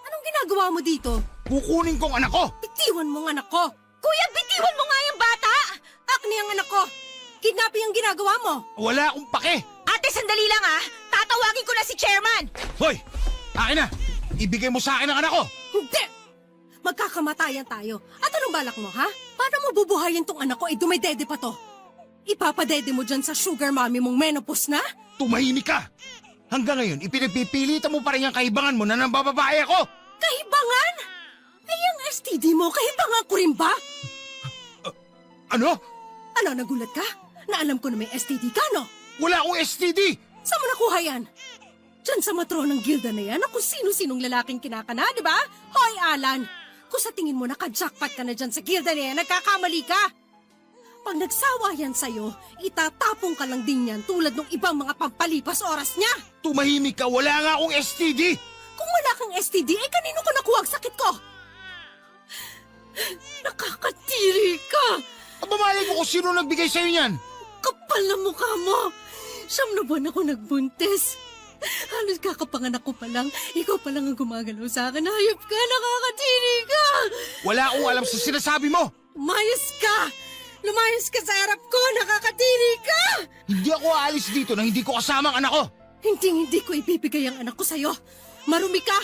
Anong ginagawa mo dito? Kukunin kong anak ko! Bitiwan mo ang anak ko! Kuya, bitiwan mo nga yung bata! Akni ang anak ko! Kidnapping ang ginagawa mo! Wala akong pake! Ate, sandali lang, ha? Tatawagin ko na si Chairman! Hoy! Akin na! Ibigay mo sa akin ang anak ko! Hindi! Magkakamatayan tayo. At anong balak mo, ha? Paano mo bubuhayin tong anak ko? Dumay-dede pa to. Ipapadede mo dyan sa sugar mommy mong menopause na? Tumahimik ka! Hanggang ngayon, ipinagpipilitan mo pa rin ang kaibangan mo na nambababae ako! Kahibangan? Ay, ang STD mo, kahibangan ko rin ba? Ano? Ano, nagulat ka? Na alam ko na may STD ka, no? Wala akong STD! Saan mo nakuha yan? Diyan sa matronang gilda na yan na kung sino-sinong lalaking kinakana, di ba? Hoy, Alan! Kung sa tingin mo naka-jackpot ka na dyan sa gilda na yan, nagkakamali ka! Pag nagsawa yan sa'yo, itatapong ka lang din yan tulad ng ibang mga pampalipas oras niya! Tumahimik ka! Wala nga akong STD! Kung wala kang STD, eh kanino ko nakuha ang sakit ko? Nakakatiri ka! Abamalay ko kung sino nagbigay sa'yo niyan! Kapal na mukha mo! 9 na buwan ako nagbuntis. Halos kakapanganak ko pa lang, ikaw pa lang ang gumagalaw sa akin. Hayop ka, nakakatiri ka! Wala akong alam sa sinasabi mo! Lumayas ka! Lumayas ka sa harap ko, nakakatiri ka! Hindi ako aalis dito nang hindi ko kasama ang anak ko! Hindi ko ibibigay ang anak ko sa'yo. Marumi ka!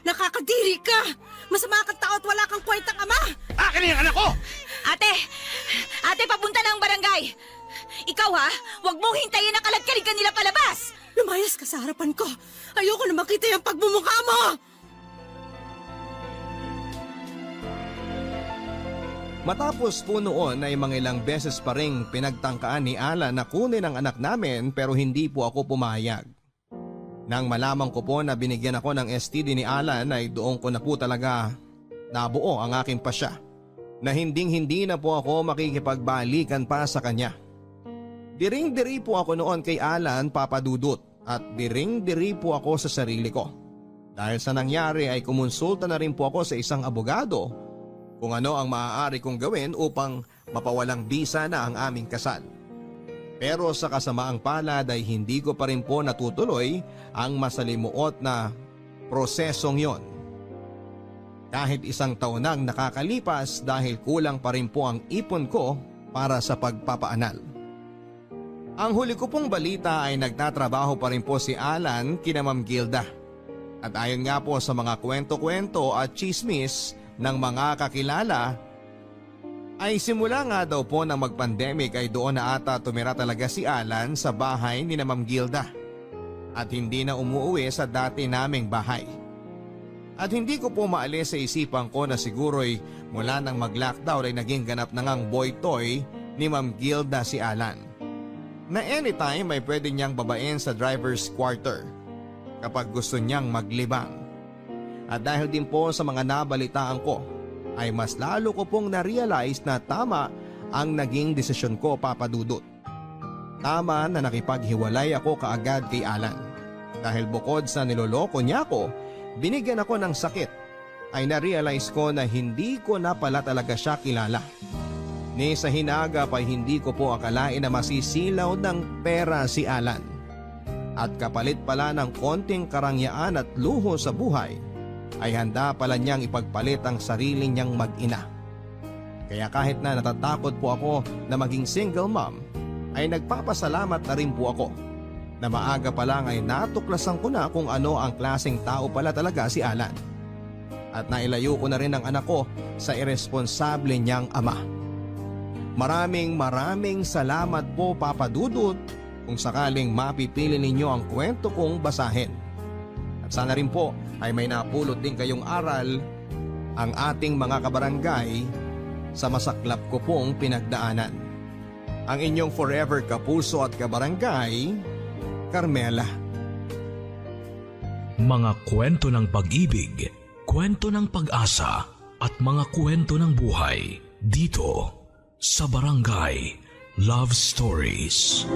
Nakakadiri ka! Masama kang tao at wala kang kwentang ama! Akin na yung anak ko! Ate, papunta na ang barangay! Ikaw, ha? Huwag mong hintayin na kalagkalig ka nila palabas! Lumayas ka sa harapan ko! Ayoko na makita yung pagmumukha mo! Matapos po noon ay mga ilang beses pa ring pinagtangkaan ni Alan na kunin ang anak namin pero hindi po ako pumayag. Nang malaman ko po na binigyan ako ng STD ni Alan ay doon ko na po talaga nabuo ang aking pasya na hinding-hindi na po ako makikipagbalikan pa sa kanya. Diring-diri po ako noon kay Alan, Papa Dudut, at diring-diri po ako sa sarili ko. Dahil sa nangyari ay kumonsulta na rin po ako sa isang abogado kung ano ang maaari kong gawin upang mapawalang bisa na ang aming kasal. Pero sa kasamaang palad ay hindi ko pa rin po natutuloy ang masalimuot na prosesong yon. Kahit 1 taon nang nakakalipas dahil kulang pa rin po ang ipon ko para sa pagpapaanak. Ang huli ko pong balita ay nagtatrabaho pa rin po si Alan kina Ma'am Gilda. At ayon nga po sa mga kwento-kwento at chismis ng mga kakilala, ay simula nga daw po ng mag-pandemic ay doon na ata tumira talaga si Alan sa bahay ni na Ma'am Gilda. At hindi na umuwi sa dati naming bahay. At hindi ko po maalis sa isipan ko na siguro'y mula nang mag-lockdown ay naging ganap na ngang boy toy ni Ma'am Gilda si Alan. Na anytime ay pwede niyang babain sa driver's quarter kapag gusto niyang maglibang. At dahil din po sa mga nabalitaan ko ay mas lalo ko pong na-realize na tama ang naging desisyon ko, Papa Dudut. Tama na nakipaghiwalay ako kaagad kay Alan. Dahil bukod sa niloloko niya ako, binigyan ako ng sakit, ay na-realize ko na hindi ko na pala talaga siya kilala. Ni sa hinagap ay hindi ko po akalain na masisilaw ng pera si Alan. At kapalit pala ng konting karangyaan at luho sa buhay, ay handa pala niyang ipagpalit ang sarili niyang mag-ina. Kaya kahit na natatakot po ako na maging single mom, ay nagpapasalamat na rin po ako na maaga pa lang ay natuklasan ko na kung ano ang klaseng tao pala talaga si Alan. At nailayo ko na rin ang anak ko sa irresponsable niyang ama. Maraming salamat po Papa Dudut kung sakaling mapipili ninyo ang kwento kong basahin. At sana rin po ay may napulot din kayong aral ang ating mga kabarangay sa masaklap ko pong pinagdaanan. Ang inyong forever kapuso at kabarangay, Carmela. Mga kwento ng pag-ibig, kwento ng pag-asa at mga kwento ng buhay dito sa Barangay Love Stories.